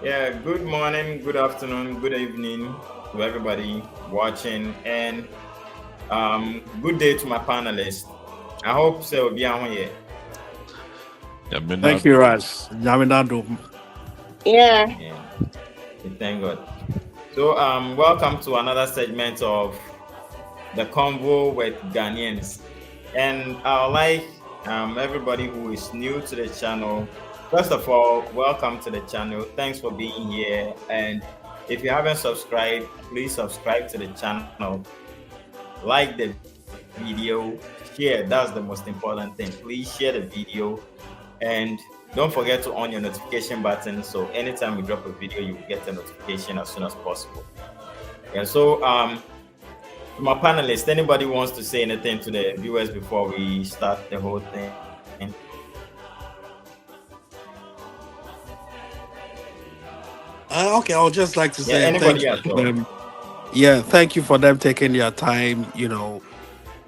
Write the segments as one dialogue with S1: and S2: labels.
S1: Yeah, good morning, good afternoon, good evening to everybody watching, and good day to my panelists. I hope so. Be on here.
S2: Thank
S3: Yamina
S2: you,
S3: do.
S2: Raj. Nyaminado.
S4: Yeah.
S1: Yeah, we thank God. So, welcome to another segment of the Convo with Ghanaians, and I would like everybody who is new to the channel. First of all, welcome to the channel. Thanks for being here, and if you haven't subscribed, please subscribe to the channel, like the video, share. That's the most important thing. Please share the video and don't forget to on your notification button so anytime we drop a video, you will get a notification as soon as possible. Yeah, so to my panelists, anybody wants to say anything to the viewers before we start the whole thing?
S2: Okay, I would just like to
S1: Yeah,
S2: say
S1: anybody
S2: thank you
S1: at
S2: for
S1: all.
S2: them. Yeah, thank you for them taking their time,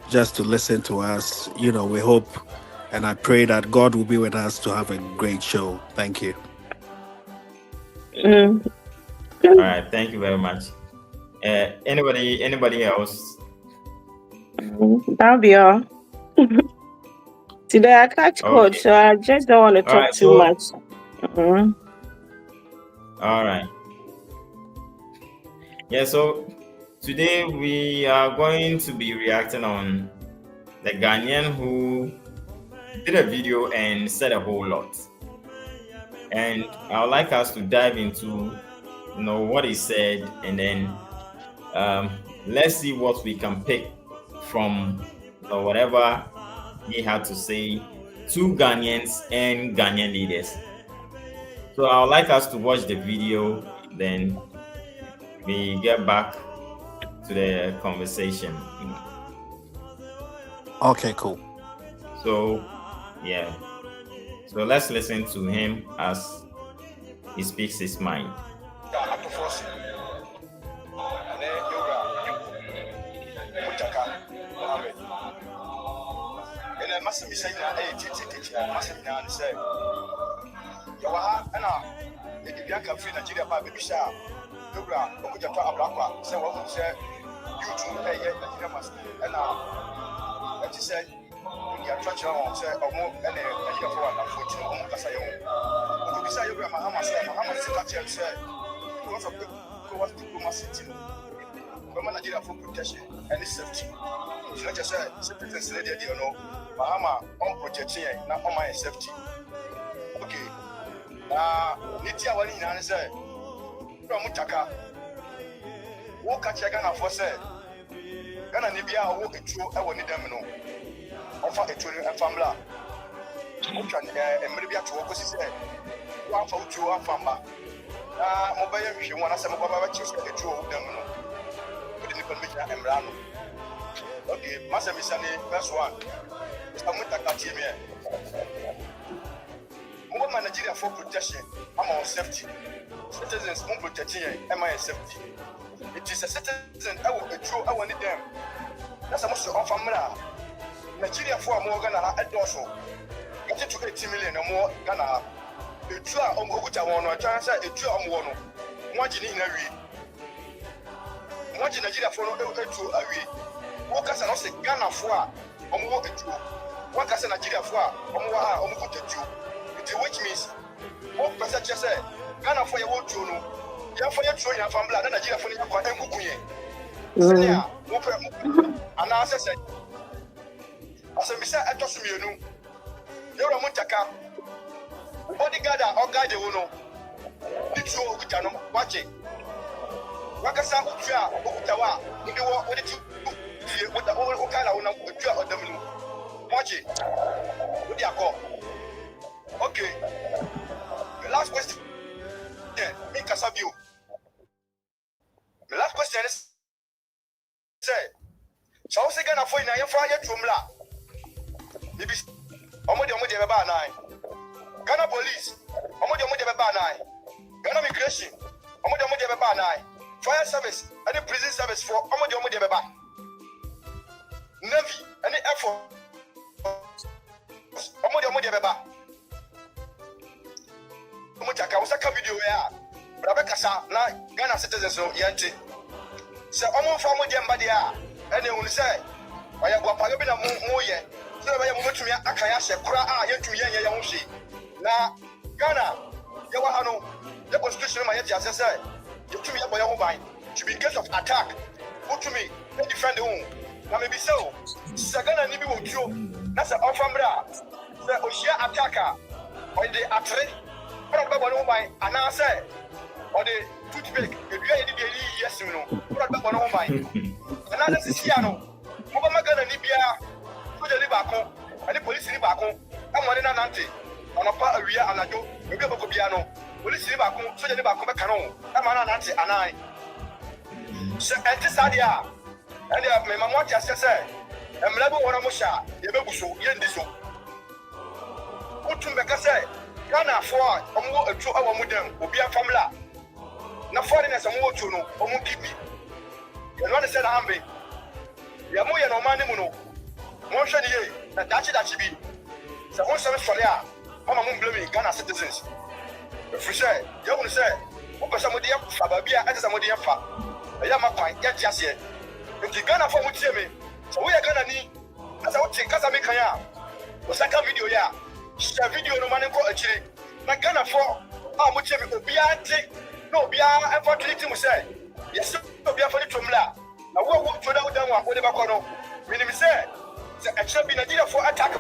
S2: just to listen to us. We hope and I pray that God will be with us to have a great show. Thank you.
S4: Mm.
S1: All right, thank you very much. Anybody else?
S4: That'll be all. Today I catch cold,
S1: Okay.
S4: so I just don't want to
S1: All
S4: talk
S1: right.
S4: too
S1: So,
S4: much. Mm.
S1: all right. Yeah. So today we are going to be reacting on the Ghanaian who did a video and said a whole lot. And I would like us to dive into, what he said, and then let's see what we can pick from, whatever he had to say to Ghanaians and Ghanaian leaders. So I would like us to watch the video, then we get back to the conversation.
S2: Okay, cool.
S1: So, yeah. So let's listen to him as he speaks his mind.
S5: Nigeria for protection and safety. So like I said, citizens lady, Bahama on protection, not on my safety. Okay. Nitia wali na say, from Mutaka. Walk at Chagana for say, Gana Nibia walk it through. I want them no. Offer it to a family. Mukan and maybe to walk is said. One for two, one family. Mobile, she want to say, Mobile, choose the two of them. Okay, Master Missani, first one. I'm with the team here. More Nigeria for protection, I'm on safety. Citizens won't protect you, am I safety? It is a citizen, I will be true, I want them. That's a most of family. Nigeria for more Ghana at also. Get it to 80 million or more Ghana. The true on Oguta one or chance a true on one. What you need a read. What in Nigeria for no away. What can I say Ghana for what it what can Nigeria for which means what percent just say Ghana for your own to know. You for your throwing from blood and Nigeria for your Senior, and I said, as a missa at Tosumunu, you're a Muntaka. Bodyguard or guide the Uno. Did you watch it? Wakasa Ucha, Utawa, what did you with the old Okala or the Minu? Watch it. What do you call? Okay. The last question. Me Casabio. The last question is say, so I was going to find a fire to Mla. Maybe Omodia Baba 9. Ghana police, Omodia Baba 9. Ghana immigration, Omodia Baba 9. Fire service, any prison service for Omodia Baba. Navy, any Air Force, Omodia Baba. Omotaka was a video here. Ghana citizens so yente. So omo fa mo dem bade a ene hu say oya bo pa bi na mo ye. So ba ye mo betumi aka ya hye kura a yentumi ye ho hwe. Na Ghana ye wa hano the constitution ma ye ti ase say yentumi ye boye ho ban to be in case of attack. Utumi e defend who. Na me bi say o Ghana ni bi wo tuo na say ofambra say o share attacker or the atre but ba bono ban ana say or the toothpick e dua ye di yes no but ba bono ban ana say sia no mo ba Ghana ni bia so je ni ba ko ani police ni ba ko amone na nante ona pa awia anajo e bi bako bia no police ni ba ko so je ni ba ko be kanu ama na nante anan so enti sadia and me mama tia say emla bi wona mo sha ye be buso ye ndi so utum be ka say Ghana for omo atu awo mu dem obi afamla na foreigners omo otu no omo kibi ye no say na ambe ya mo ye no mani mu no mo hwe ni ye na dachi bi se ho se sori a mama mo blame Ghana citizens if say ye won say wo pesa mo de fa ba bia ate say mo de fa ya makwan ya ti ase nti Ghana for mo tie me so we Ghana ni asa wo tin kasa me kan ya o saka video ya share video no mane ko akire na Ghana for mo tie me obi ante no obi a for treat mu say yes obi a for ni tomla na wo toda wo dan wa wo de ba ko no minim say akire bi Nigeria for attack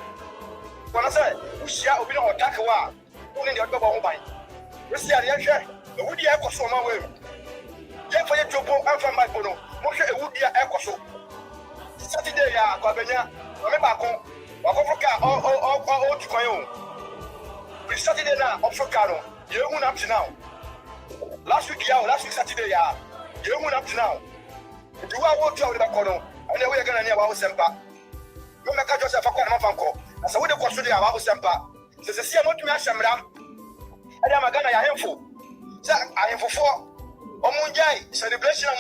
S5: wana say wo share obi no attack wa wo ni de ba ho ban we see ari hwe e wudi e ko so ma we ye for ye topo amfa ma ko no mo hwe e wudi e ko so Saturday ya kwa benya me ba ko wa ko fuka o tukwan yo we Saturday na Africa no ye hu na up to now last week Saturday ya ye hu na up to now the wa wo tu a we ba ko no ene we Ghana ni wa wo sempa me meka Joseph akwa na mafanko na se wo de ko so de wa wo sempa se se sia mo tumi ahyamra ade ma Ghana ya hemfo sa ahemfofo omunjai celebration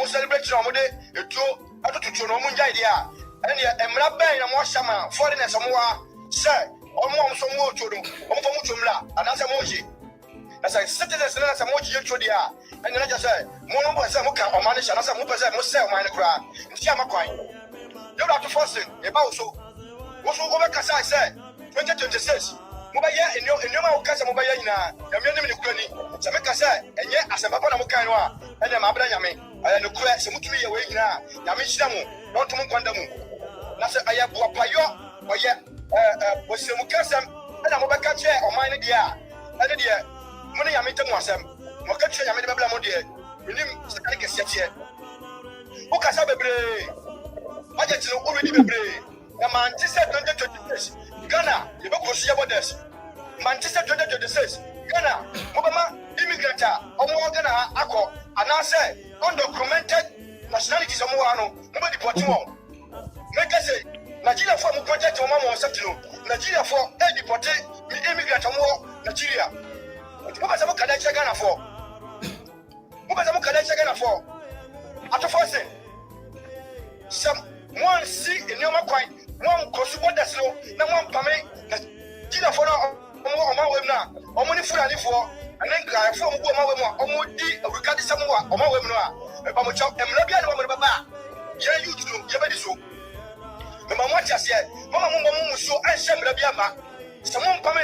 S5: mo de etuo atotutu no omunjai dia ene emra ben na mo hyama foreigners mo wa se omo so mo otuo no omo fa mo twomla ana se mo ji na se citizens na se mo ji etuo dia ene na ja se mo no bo se mo ka omane sha na se mo pese mo se omane kra nti amakwan you have to force it e ba so wo so go be kasa se 2026 mo ba ye enyo ma wo kasa mo ba ye nyina ya me nim ni kurani se me kasa enye asempapa na mo kan no a ene ma abra nyame aya no kura se mutumi ye we nyina nyame hyira mo don to mo kwanda mu na se aya bo payo wo ye wo se mo kasa ena mo ba ka che oman ne dia ene dia mo ne nyame temu asem mo ka che nyame de bebla mo dia minim se kan ke siatie wo kasa bebre budget no already bebre na Manchester 2026 Ghana you be cross your borders Manchester 2026 Ghana mobama immigrant omo Ghana akọ anase undocumented nationalities omo wa no mo be deport mo make say Nigeria for mo project omo mo settle Nigeria for deport immigrant omo Nigeria mo ba se mo kada che Ghana for ato forcing some one see in your quite one cross borders no na one pame Nigeria for omo wem na omo ni fulani for and then guy for mo go ma wem omo di regard some wa omo wem no a ba mo chop emra bia no mo baba ye youth no ye be di so me ma mo tia se mama mo so an she emra bia ma se mo pame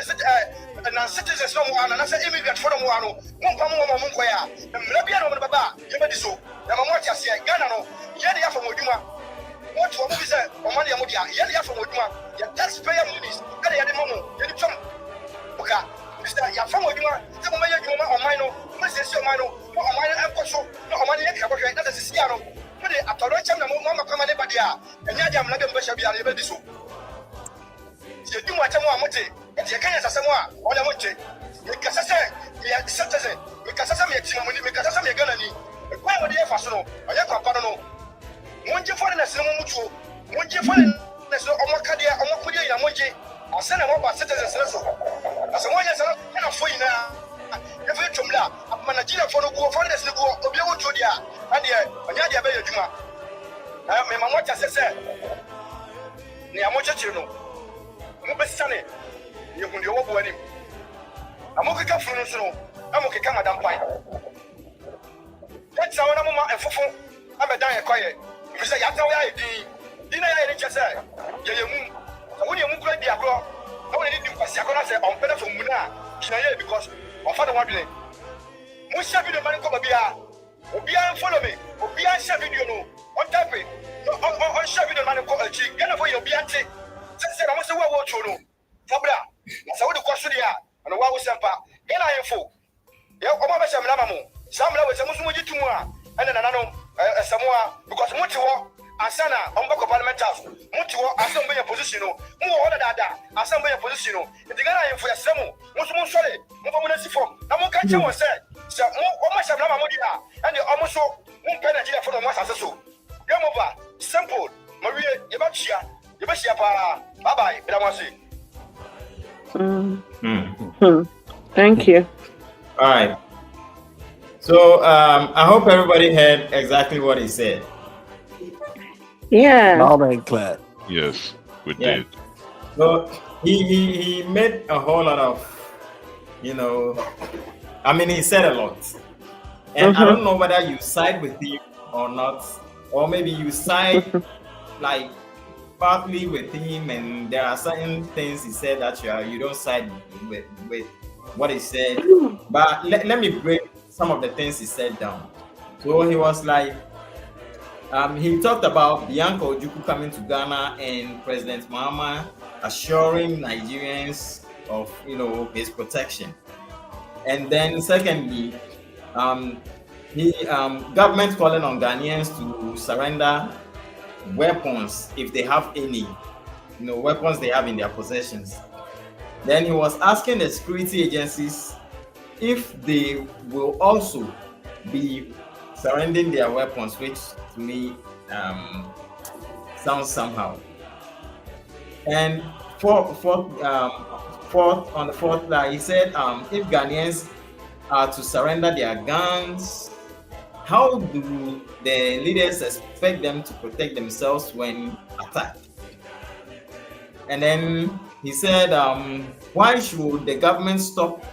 S5: na citizens no mo na say immigrant for mo ano mo pame mo nko ya emra bia no mo baba ye be di so na ma mo tia se Ghana no ye de ya for mo dwuma what for me say o money am dia ye ya for mo dwuma ya taxpayer monies e ya de mo ye di chom oka mr ya for mo dwuma se mo ma ye dwuma o man no mo se se o man no o man e ko so no o man ye ka ko hwe na se sia no mo de atoro chem na mo ma kwama ne badia enya dia mna be mbesha bia ye be di so ye dwuma chem a mote ye kan ya sasem a o le mote ye kasa se ye citizen ye kasa se me tim mo ni me kasa se me Ghana ni e kwa mo de ye fa so no o ye kwa no monje foreigners no mutuo monje foreigners no omokadia omokudia ina monje asana mo ba citizens so asa monje sa na fo ina e fe twomla apama Nigeria for no go foreigners no go obi wo tuo dia ade onya dia be yaduma na me ma mo ta sese ne amochechire no mo be sane ye hunde wo bo anim amokeka funu so no amokeka madam pai That's how I'm a fufu. I'm a dying quiet. You say, I tell you, dinner, I just say, you when you move like the agro, I want to do a second say on better from Muna, because of father wondering. Musha video man come here. Obia follow me. Obia share video no. On type it. On share video man come a chick. Get for your biante. Say I must say what no. Fabra. That's how the question here. And what was sempa. Get I info. Yeah, Obama Sam Lamamu. Sam Law is a Muslim Jitumua. And then another Samoa because Mutuo Asana on Boko Parliament House. Mutuo Assembly position. More order that Assembly position. If the guy for a Samu, Muslim Sole, Mufamunasiform. Now, what can you say? So, almost have Lamamodia and the almost one penalty for the Massa. Game over. Simple. Maria, Yabachia, bye bye.
S4: Thank you.
S1: All right. So I hope everybody heard exactly what he said.
S4: Yeah.
S2: Loud and clear.
S3: Yes, we did.
S1: So he made a whole lot of, I mean, he said a lot. And I don't know whether you side with him or not, or maybe you side like partly with him, and there are certain things he said that you don't side with what he said. But let me break some of the things he said down. So he was like, he talked about Bianca Ojukwu coming to Ghana and President Mahama assuring Nigerians of his protection. And then secondly, government calling on Ghanaians to surrender weapons if they have any, weapons they have in their possessions. Then he was asking the security agencies if they will also be surrendering their weapons, which to me sounds somehow. And on the fourth line, he said, if Ghanaians are to surrender their guns, how do the leaders expect them to protect themselves when attacked? And then he said, why should the government stop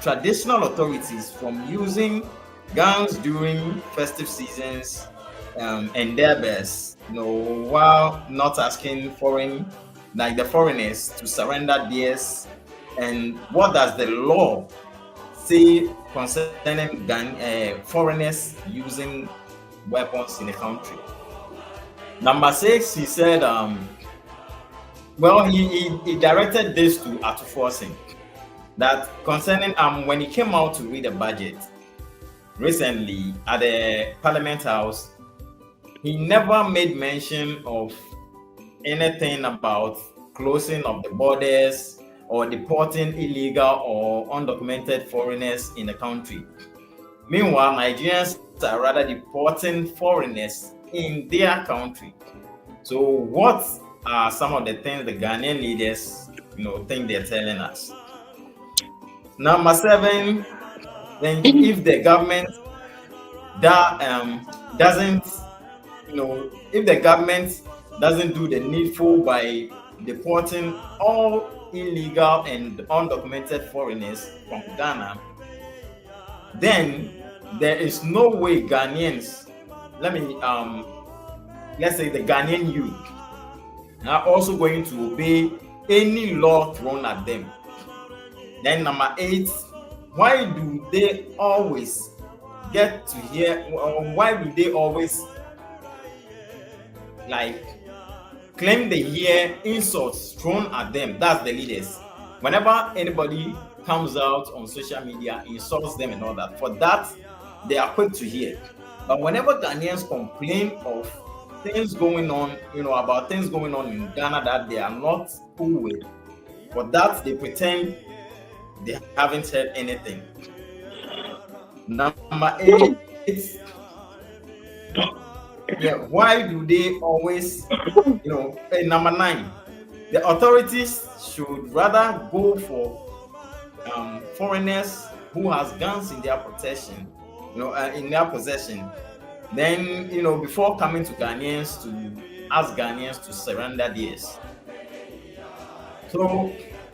S1: traditional authorities from using guns during festive seasons and their best, while not asking the foreigners to surrender theirs? And what does the law say concerning foreigners using weapons in the country? Number 6, he said, he directed this to Atuforsen, that concerning when he came out to read the budget recently at the Parliament House, he never made mention of anything about closing of the borders or deporting illegal or undocumented foreigners in the country. Meanwhile, Nigerians are rather deporting foreigners in their country. So what are some of the things the Ghanaian leaders, think they're telling us? Number 7, then if the government doesn't do the needful by deporting all illegal and undocumented foreigners from Ghana, then there is no way Ghanaians, let's say the Ghanaian youth, are also going to obey any law thrown at them. Then number 8, why do they always get to hear, or why do they always claim they hear insults thrown at them? That's the leaders. Whenever anybody comes out on social media, insults them and all that, for that they are quick to hear. But whenever Ghanaians complain of things going on, about things going on in Ghana that they are not cool with, for that they pretend they haven't heard anything. Number 8, why do they always, number 9, the authorities should rather go for foreigners who has guns in their possession, then, before coming to Ghanaians to ask Ghanaians to surrender theirs. So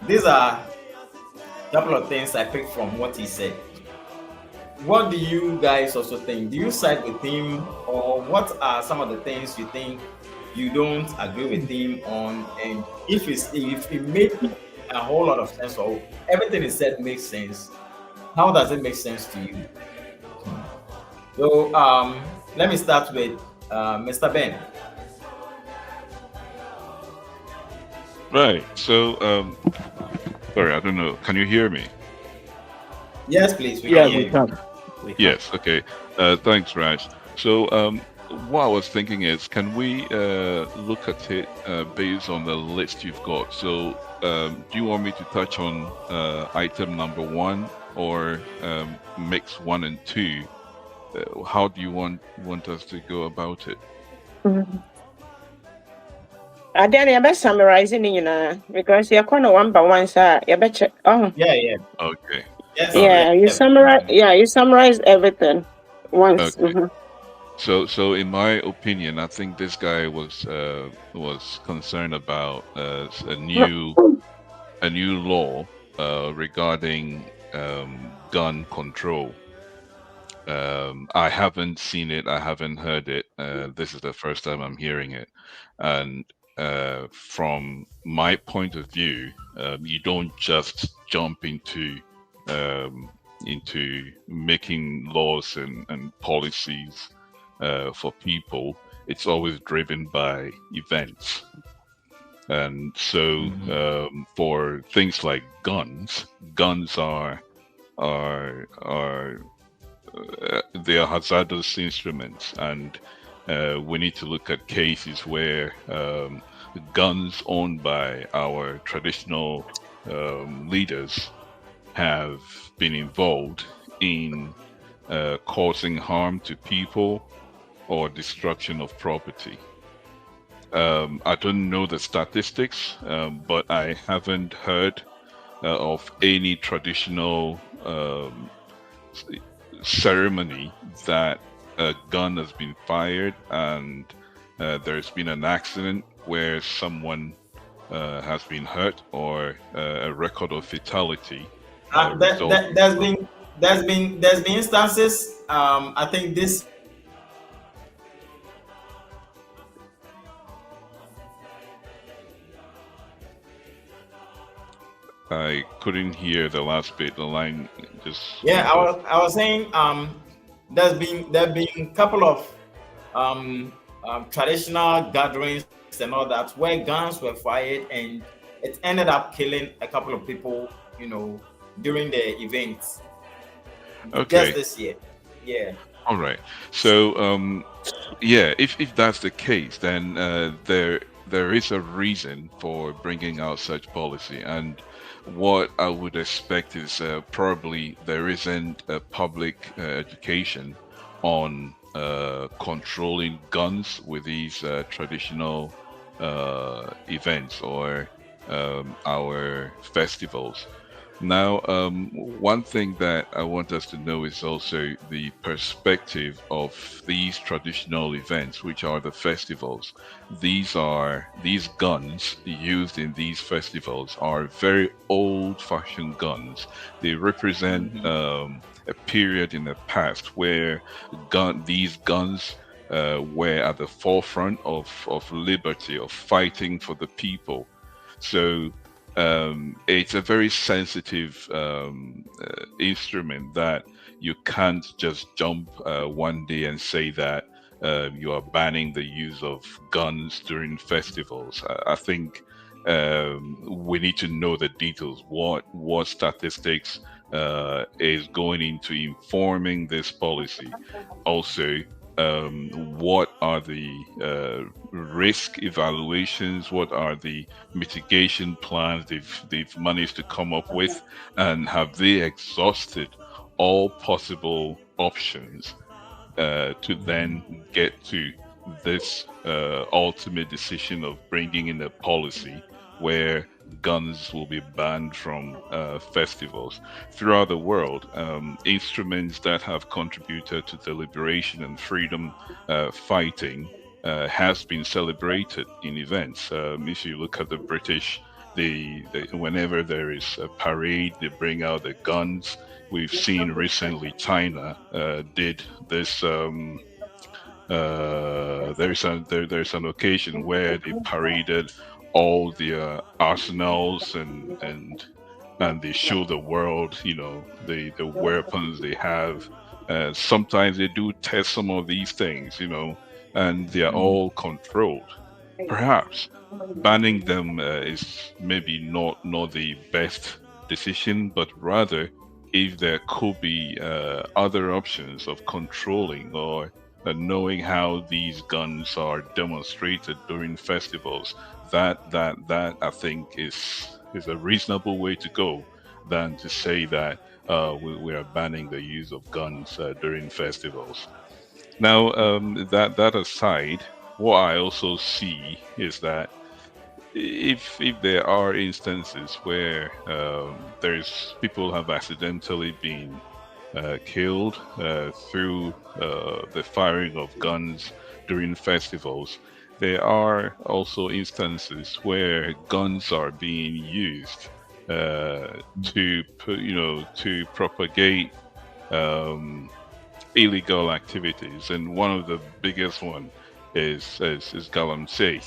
S1: these are a couple of things I picked from what he said. what do you guys also think? Do you side with him, or what are some of the things you think you don't agree with him on? And if it made a whole lot of sense, or everything he said makes sense, how does it make sense to you? So let me start with Mr. Ben.
S3: Right. So, sorry, I don't know. Can you hear me?
S1: Yes, please. We can
S2: Yeah,
S1: hear
S2: we
S1: you.
S2: can. We can.
S3: Yes. Okay. Thanks, Raj. So, what I was thinking is, can we look at it based on the list you've got? So, do you want me to touch on item number 1 or mix 1 and 2? How do you want us to go about it?
S4: Then you better summarizing because you're kind of one by one, sir. You better check. Oh,
S1: Yeah.
S3: Okay.
S1: Yes.
S4: yeah. You summarize. Yeah, you summarize everything once.
S3: Okay. So in my opinion, I think this guy was concerned about a new law regarding gun control. I haven't seen it. I haven't heard it. This is the first time I'm hearing it. And from my point of view, you don't just jump into making laws and policies for people. It's always driven by events. And so for things like guns are they are hazardous instruments, and we need to look at cases where guns owned by our traditional leaders have been involved in causing harm to people or destruction of property. I don't know the statistics, but I haven't heard of any traditional ceremony that a gun has been fired and there's been an accident where someone has been hurt, or a record of fatality.
S1: There's been instances. I think this.
S3: I couldn't hear the last bit. The line just.
S1: Yeah, I was saying there's been a couple of traditional gatherings and all that where guns were fired and it ended up killing a couple of people, during the events.
S3: Okay.
S1: Just this year. Yeah.
S3: All right. So yeah, if that's the case, then there is a reason for bringing out such policy. And what I would expect is probably there isn't a public education on controlling guns with these traditional events or our festivals. Now, one thing that I want us to know is also the perspective of these traditional events, which are the festivals. These guns used in these festivals are very old-fashioned guns. They represent a period in the past where these guns were at the forefront of liberty, of fighting for the people. So it's a very sensitive instrument that you can't just jump one day and say that you are banning the use of guns during festivals. I think we need to know the details. What statistics is going into informing this policy? Also, what are the risk evaluations? What are the mitigation plans they've managed to come up with, and have they exhausted all possible options to then get to this ultimate decision of bringing in a policy where guns will be banned from festivals throughout the world? Instruments that have contributed to the liberation and freedom fighting has been celebrated in events. If you look at the British whenever there is a parade, they bring out the guns. We've seen recently China did this. There's an occasion where they paraded all the arsenals and they show the world, the weapons they have. Sometimes they do test some of these things, and they are all controlled. Perhaps banning them is maybe not the best decision, but rather if there could be other options of controlling or knowing how these guns are demonstrated during festivals, that I think is a reasonable way to go than to say that we are banning the use of guns during festivals. Now, that aside, what I also see is that if there are instances where there's people have accidentally been killed through the firing of guns during festivals, there are also instances where guns are being used to propagate um, illegal activities, and one of the biggest one is galamsey.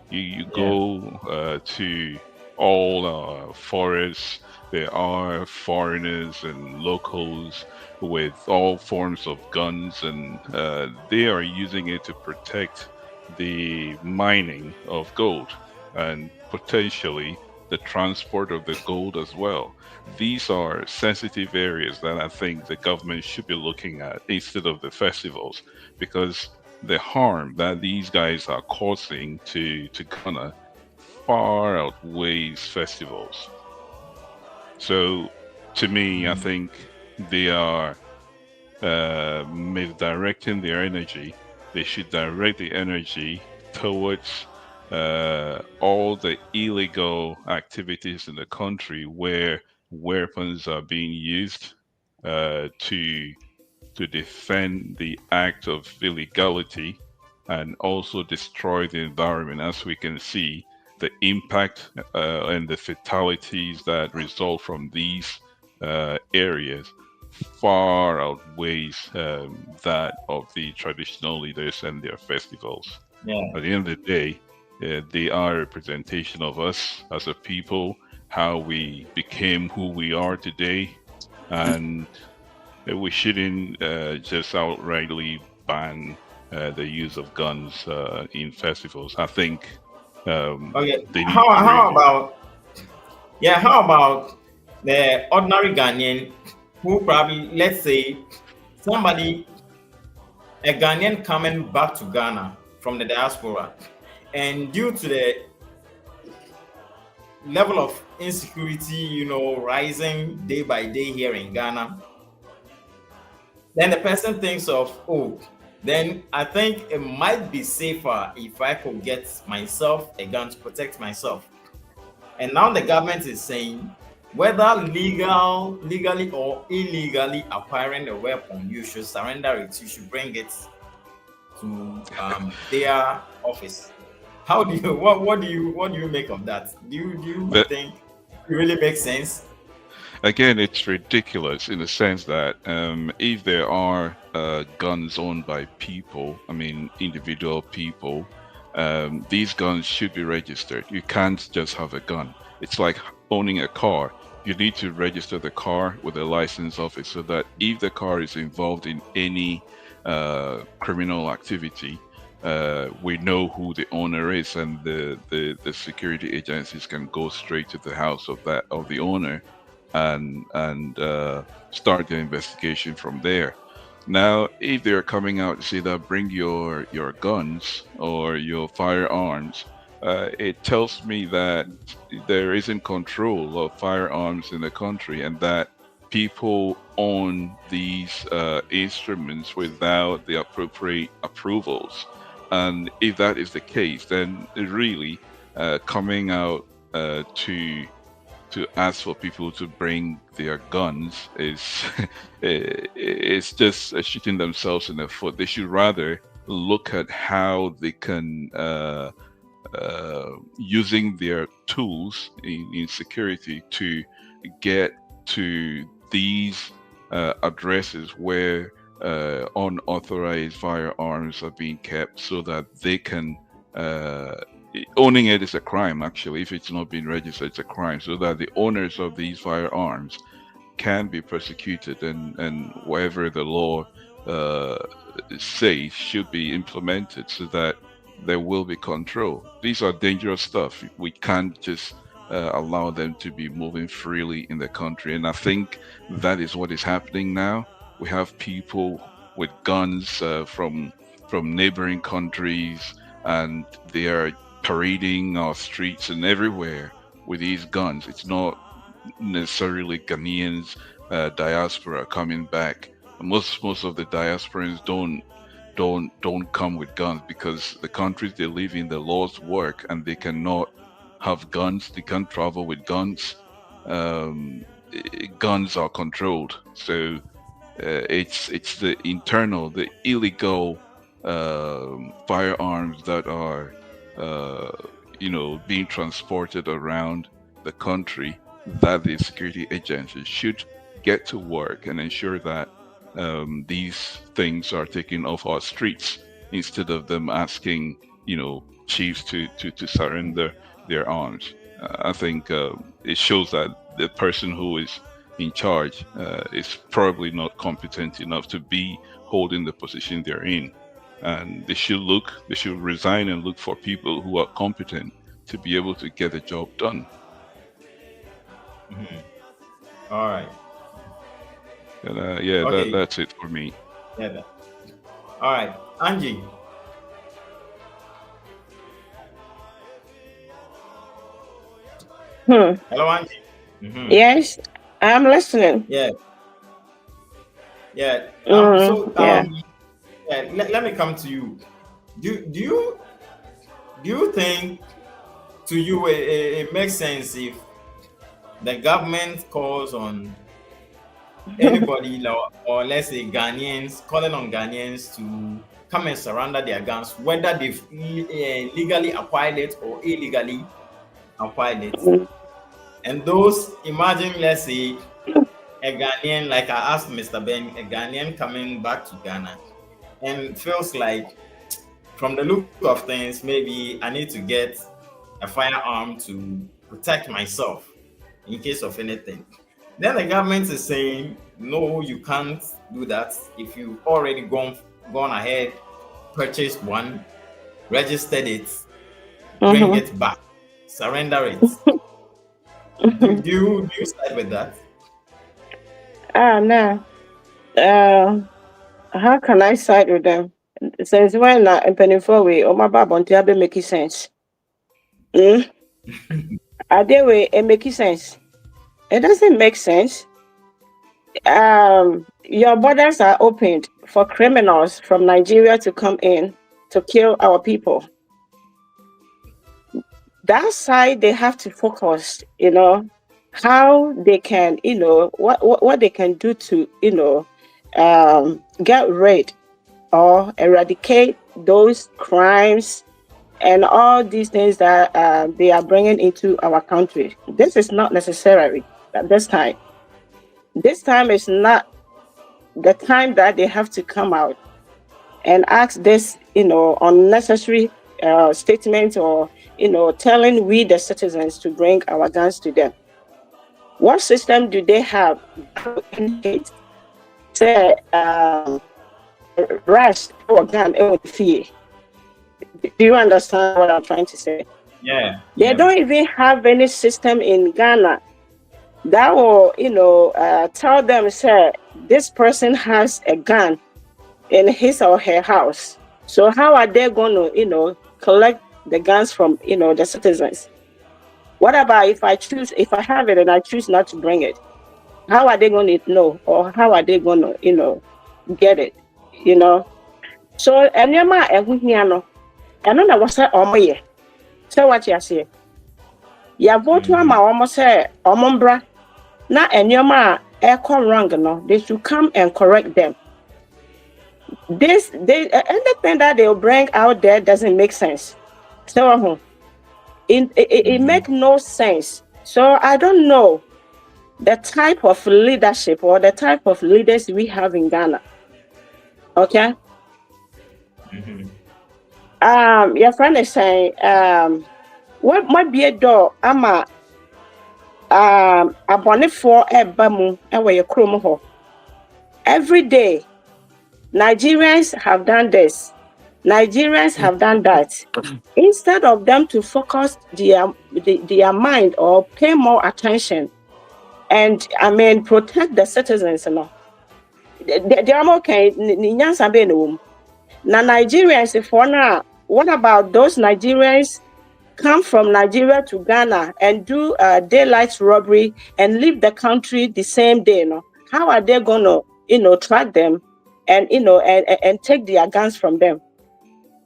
S3: You
S1: Yeah.
S3: go to all forests. There are foreigners and locals with all forms of guns, and they are using it to protect the mining of gold and potentially the transport of the gold as well. These are sensitive areas that I think the government should be looking at instead of the festivals, because the harm that these guys are causing to Ghana far outweighs festivals. So, to me, I think they are misdirecting their energy. They should direct the energy towards all the illegal activities in the country where weapons are being used to defend the act of illegality and also destroy the environment. As we can see, the impact and the fatalities that result from these areas far outweighs that of the traditional leaders and their festivals.
S1: Yeah.
S3: At the end of the day, they are a representation of us as a people, how we became who we are today, and we shouldn't just outrightly ban the use of guns in festivals. I think
S1: Okay.
S3: they need
S1: How
S3: to
S1: how
S3: really.
S1: about how about the ordinary Ghanaian who probably, let's say, somebody, a Ghanaian coming back to Ghana from the diaspora, and due to the level of insecurity, rising day by day here in Ghana, then the person thinks of, oh, then I think it might be safer if I could get myself a gun to protect myself. And now the government is saying whether legally or illegally acquiring a weapon, you should surrender it. You should bring it to their office. How do you what do you make of that? Do you
S3: But
S1: think it really makes sense?
S3: again, it's ridiculous in the sense that if there are guns owned by people, I mean individual people, these guns should be registered. You can't just have a gun. It's like owning a car. You need to register the car with a license office so that if the car is involved in any criminal activity, we know who the owner is, and the security agencies can go straight to the house of the owner and start the investigation from there. Now, if they're coming out to say that bring your guns or your firearms, it tells me that there isn't control of firearms in the country, and that people own these instruments without the appropriate approvals. And if that is the case, then it really coming out to ask for people to bring their guns is it's just shooting themselves in the foot. They should rather look at how they can using their tools in security to get to these addresses where unauthorized firearms are being kept, so that they can owning it is a crime. Actually, if it's not being registered, it's a crime, so that the owners of these firearms can be persecuted, and whatever the law says should be implemented, so that there will be control. These are dangerous stuff. We can't just allow them to be moving freely in the country. And I think that is what is happening now. We have people with guns from neighboring countries, and they are parading our streets and everywhere with these guns. It's not necessarily Ghanaians diaspora coming back. Most of the diasporans don't come with guns, because the countries they live in, the laws work, and they cannot have guns. They can't travel with guns. Guns are controlled, so it's the internal, the illegal firearms that are being transported around the country, that the security agencies should get to work and ensure that these things are taken off our streets, instead of them asking chiefs to surrender their arms. I think it shows that the person who is in charge is probably not competent enough to be holding the position they're in, and they should resign and look for people who are competent to be able to get the job done.
S1: All right.
S3: And
S1: Okay.
S3: that's it for me.
S1: Yeah. All right, Angie. Hello, Angie.
S4: Yes, I'm listening.
S1: Yeah. Yeah.
S4: Yeah.
S1: Let me come to you. Do you think, to you, it makes sense if the government calls on anybody, or let's say Ghanaians, calling on Ghanaians to come and surrender their guns, whether they've legally acquired it or illegally acquired it? And those, imagine, let's say, a Ghanaian, like I asked Mr. Ben, a Ghanaian coming back to Ghana, and feels like, from the look of things, maybe I need to get a firearm to protect myself in case of anything. Then the government is saying, no, you can't do that. If you've already gone ahead, purchased one, registered it, bring it back, surrender it. do you side with that?
S4: No. How can I side with them? Since when I'm penny for way, my Bible be making sense. Are they way it making sense? It doesn't make sense. Your borders are opened for criminals from Nigeria to come in to kill our people. That side they have to focus, how they can, what they can do to, get rid or eradicate those crimes and all these things that they are bringing into our country. This is not necessary at this time. This time is not the time that they have to come out and ask this, unnecessary statement, or, telling we the citizens to bring our guns to them. What system do they have that indicate, say, rest or gun with fear? Do you understand what I'm trying to say?
S1: Yeah.
S4: They don't even have any system in Ghana that will, tell them, say, this person has a gun in his or her house. So how are they going to, collect the guns from, the citizens? What about if I have it and I choose not to bring it? How are they going to know, or how are they going to, get it? So, and your ma, and then I was say, so what you say? Ya vote one ma almost say, omombra. Na and your ma, wrong, no, they should come and correct them. Anything that they'll bring out there doesn't make sense. So, it make no sense. So I don't know the type of leadership or the type of leaders we have in Ghana. Okay. Your friend is saying, what might be a door? Ama abone for ebamu ewe your chrome ho. Every day, Nigerians have done this. Nigerians have done that. Instead of them to focus their mind or pay more attention and protect the citizens, you know. They are okay. Now Nigerians, for now, what about those Nigerians come from Nigeria to Ghana and do daylight robbery and leave the country the same day? You know? How are they gonna, track them and and take their guns from them?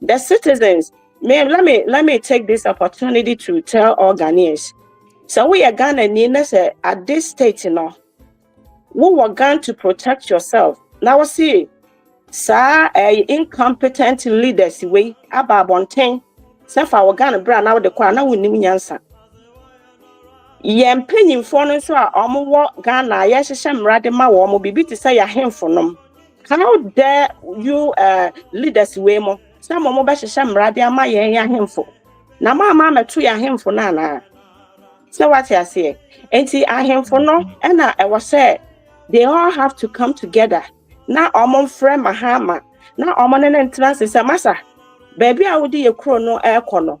S4: The citizens, let me take this opportunity to tell all Ghanaians. So we are Ghanaians at this state, we were going to protect yourself. Now see, sir, incompetent leaders we about one thing. So for our Ghana brand now the kwa na wunim nyansa. Ye mpanyimfo no so a omo Ghana ye hyehyɛ mrade ma wo mo bibi te say ahemfo nom. How dare you leaders we mo? Some mo be hyehyɛ mrade ama ye ahemfo. Na ma meto ya ahemfo na na. So what you say? Enti ahemfo no na e was say they all have to come together. Na omo frɛ Mahama. Na omo ne ntra se masa. Baby, I would do no air corner.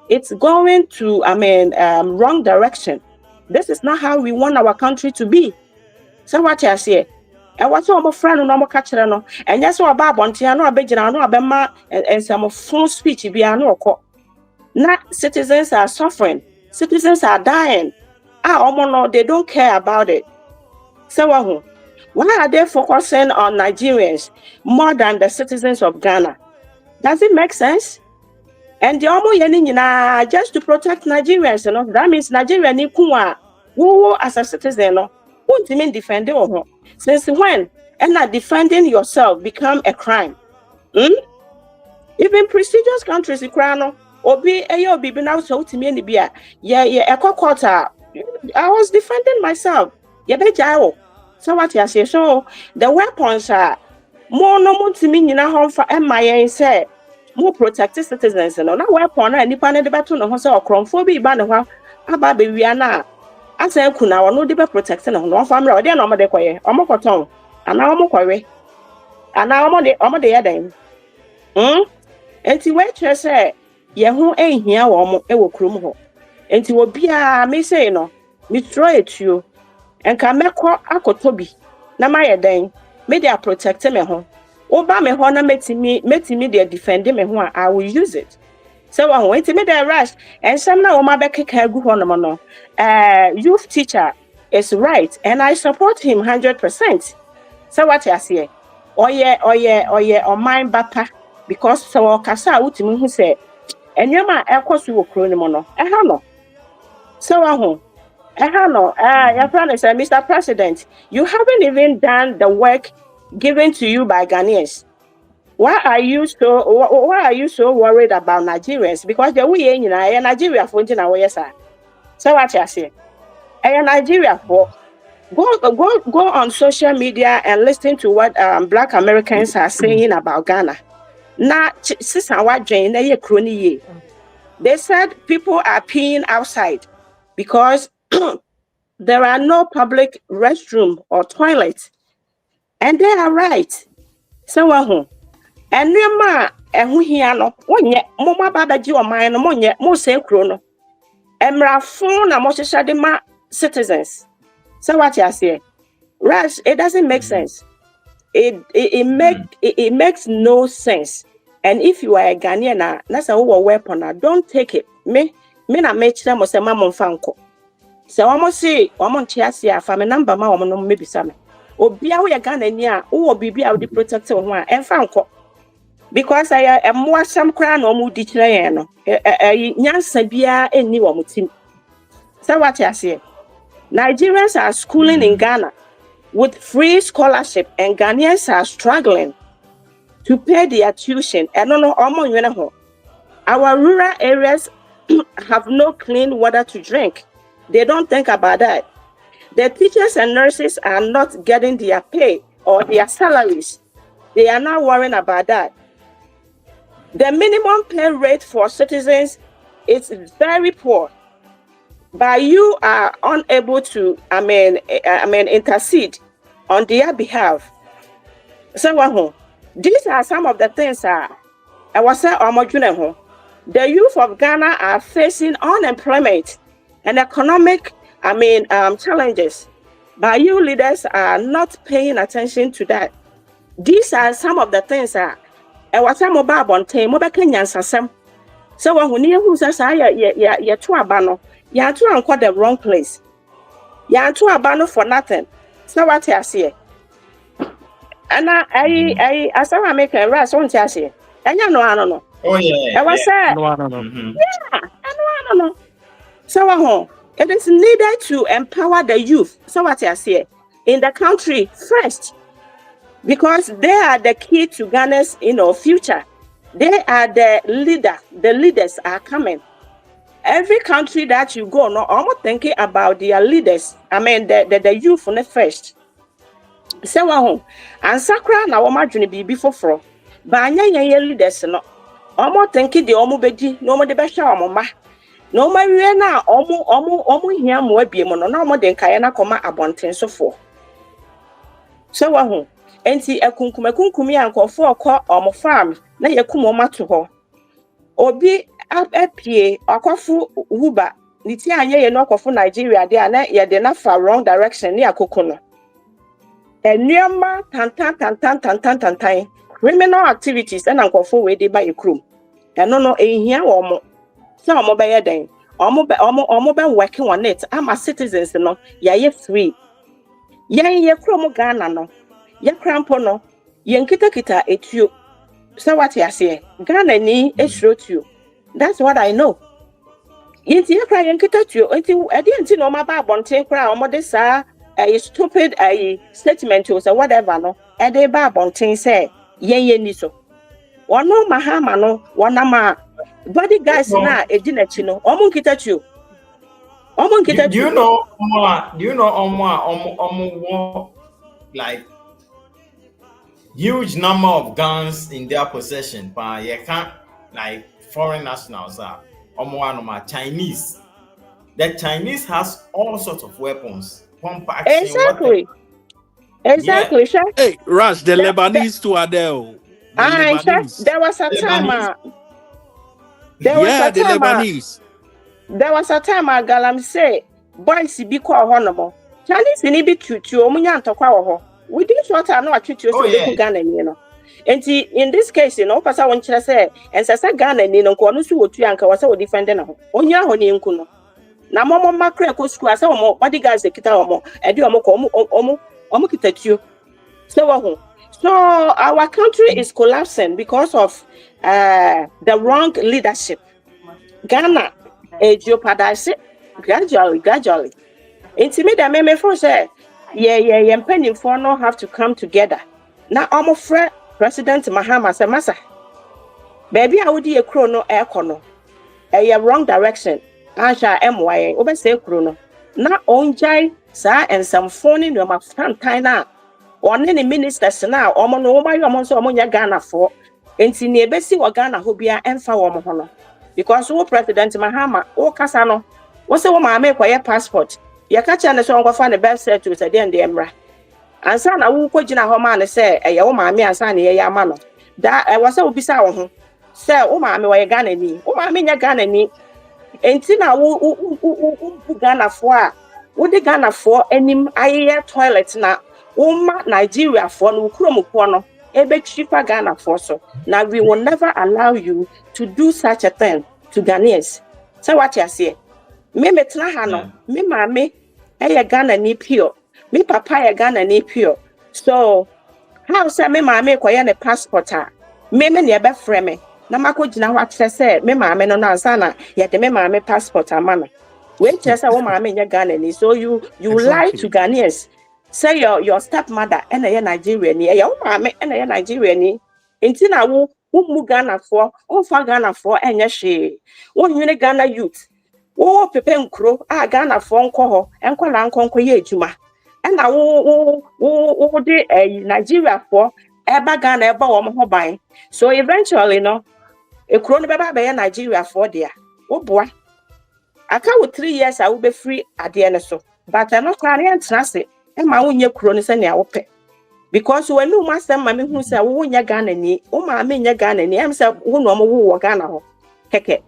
S4: It's going to, wrong direction. This is not how we want our country to be. So what I say? And what's all my friend and normal catcher no? And yes, what about Bontiano, a Bejano, a Bema, and some full speech be a no court. Not citizens are suffering, citizens are dying. No, they don't care about it. So why are they focusing on Nigerians more than the citizens of Ghana? Does it make sense? And the omo just to protect Nigerians, that means Nigeria ni kuwa who as a citizen, won't mean defend it. Since when? And not defending yourself become a crime. Even prestigious countries, obi ayo bibi now so to me bia quarter. I was defending myself. So what you say? So the weapons are more no to me home for MIA say more protected citizens and na weapon na nipa na de beto no ho say okromfo bi ba ne ho aba be wi ana asa ku na no de be protect na no family o de no mo de koye o mo koton ana o mo kowe ana o mo de yadan enti we chere say ye ho ehia wo mo e wo krom ho enti obi a me say no me throw it you enka mekọ akotobi na ma yadan me dey protect me ho oba me ho na metimi dey defend me ho I will use it. So when me dey rush and some na o ma be keka gu ho no youth teacher is right and I support him 100%. So what you say? Oye on mind bapa because so kasa utimi hu say enyema ekoso wo kro ni mo no ha no. So your friend said, Mr. President, you haven't even done the work given to you by Ghanaians. Why are you so worried about Nigerians? Because the way in Nigeria for sir. So what you say? Nigeria for go on social media and listen to what Black Americans are saying about Ghana. Now, they said people are peeing outside because there are no public restroom or toilets. And they are right. So and nema ehu hia no wonye mo mababa ji o man no monye mo se kro no emra fon na mo hyehyade ma citizens. So what you say? Rush, it doesn't make sense. It makes no sense. And if you are a Ghanaian that's a weapon, don't take it. Me na me chira mo se ma mo fanko. So almost say chia fa me number ma no maybe some. Obia we Ghana ni a wo bibi a we protect ho a emfa nko because I am more some crown no mu di kire no nyansa bia eni wo mutim. So what you say? Nigerians are schooling in Ghana with free scholarship and Ghanaians are struggling to pay their tuition. And no omo nwene ho. Our rural areas have no clean water to drink. They don't think about that. The teachers and nurses are not getting their pay or their salaries. They are not worrying about that. The minimum pay rate for citizens is very poor, but you are unable to, intercede on their behalf. So, these are some of the things I was saying. The youth of Ghana are facing unemployment and economic, challenges, but you leaders are not paying attention to that. These are some of the things that I was saying about mobile Kenyans asem. So when you say ya to abano, ya to anko the wrong place. Ya to abano for nothing. So what I say? And I as I make a rush on I say. And you know.
S1: Oh yeah.
S4: I was saying.
S1: Mm-hmm.
S4: Yeah, I know. So it is needed to empower the youth. So what I say in the country first, because they are the key to Ghana's future. They are the leader. The leaders are coming. Every country that you go, no, I'm thinking about their leaders. The youth on the first. So and Sakra na woma dwene bibi foforo. Ba anya ye leaders no. I'm thinking the omubedi no mo de be hwa omoma. No ma wie na omo hia mo abie mo no na omo de nkae na koma abonten sofo. So enti ekunkum ya nkofo okọ omo farm na yekum omo to ho. Obi apie akwafu huba niti anye ye no akwafu Nigeria de na ye de na fa wrong direction ni akoko no. Enuama tantan criminal activities and nkofo we de ba ekrum. Eno no ehia wo mo. So omo be ye den. Omo be working on it. Ama citizens no ye free. Ye krom Ghana no. Ye crampo no. Ye kita etuo. So what you say? Ghana ni esrotuo. That's what I know. Yenti ye kra ye kita tuo. Enti no ma ba bonten kra omo de sa stupid statement or whatever no. E de ba bonten say ye ni so. Wono mahama no wanama body guys na ejinachi no omo kita tuo.
S1: Do you know like huge number of guns in their possession, but you can't like foreign nationals are Chinese. The Chinese has all sorts of weapons, pump action.
S4: Exactly.
S1: Yeah.
S4: Sure.
S2: Hey, Rush, the Lebanese too are there.
S4: There was a time. There was a time Galam say, boys be called honorable. Chinese ni be to omunya ntokwa wo ho. We didn't want to know what you say Ghana ni no. Enti in this case, pasa won kire say ensesa Ghana ni no ko no so wotu anka wasa wo defend na ho. Onya ho ni nku no. Na momo makre ko school asa omo bodyguards ekita omo e de omo ko omo kitatuo. So our country is collapsing because of the wrong leadership. Ghana jeopardized gradually. Intimate me for say, yeah, penny for no have to come together. Now I'm afraid President Mahama say massa. Baby, I would be a chrono air corner. A wrong direction. I shall MY over say chrono. Now on jai, sir, and some phone in your time on any ministers now, omo no my so omonya Ghana for. Enti ne besi wo Ghana ho bia emfa wo mo hono. Because wo President Mahama, wo kasa no, wo se wo ma make your passport. Ye ka cha ne so nkwafa ne birth certificate de ende emra. Ansa na wo kogina ho ma ne se eye wo ma me ansa ne ye ama no. Da wo se wo bisa wo ho. Se wo ma me wo ye Ghana ni. Wo ma me nya Ghana ni. Enti na wo Ghana for a wo de Ghana for enim aye toilet na Uma Nigeria for no kromo ebe chifa Ghana for so. Now we will never allow you to do such a thing to Ghanaians. So what you say? Me metna hano, me mame Ghana ni pure. Me papa Ghana ni pure. So how say me mame kwa ne passport a? Me ne be frame. Na mako gina ho atse say me mame no ansa na ye de me mame passport amana. We tell say wo mame nya Ghana ni. So you lie to Ghanaians. Say your stepmother and a Nigerian, your mammy and a Nigerian. Intina wo Umu Ghana for, Ofa Ghana for, and Yashi. 1 unit Ghana youth. Oh, Pepe Nkro, Ghana for Uncle, and Kolanko Yejuma. And I will do a Nigeria for Eba Ghana, Eba Hobine. So eventually, no, a crony Baba Nigeria for there. Oh boy. I can with 3 years, I will be free at the end so. But I'm not crying and trust and my own year cronies and your pet. Because when you master mammy who said, "Oh, your Ghana, oh, my mean your Ghana, and I'm so who no more Ghana." Heke.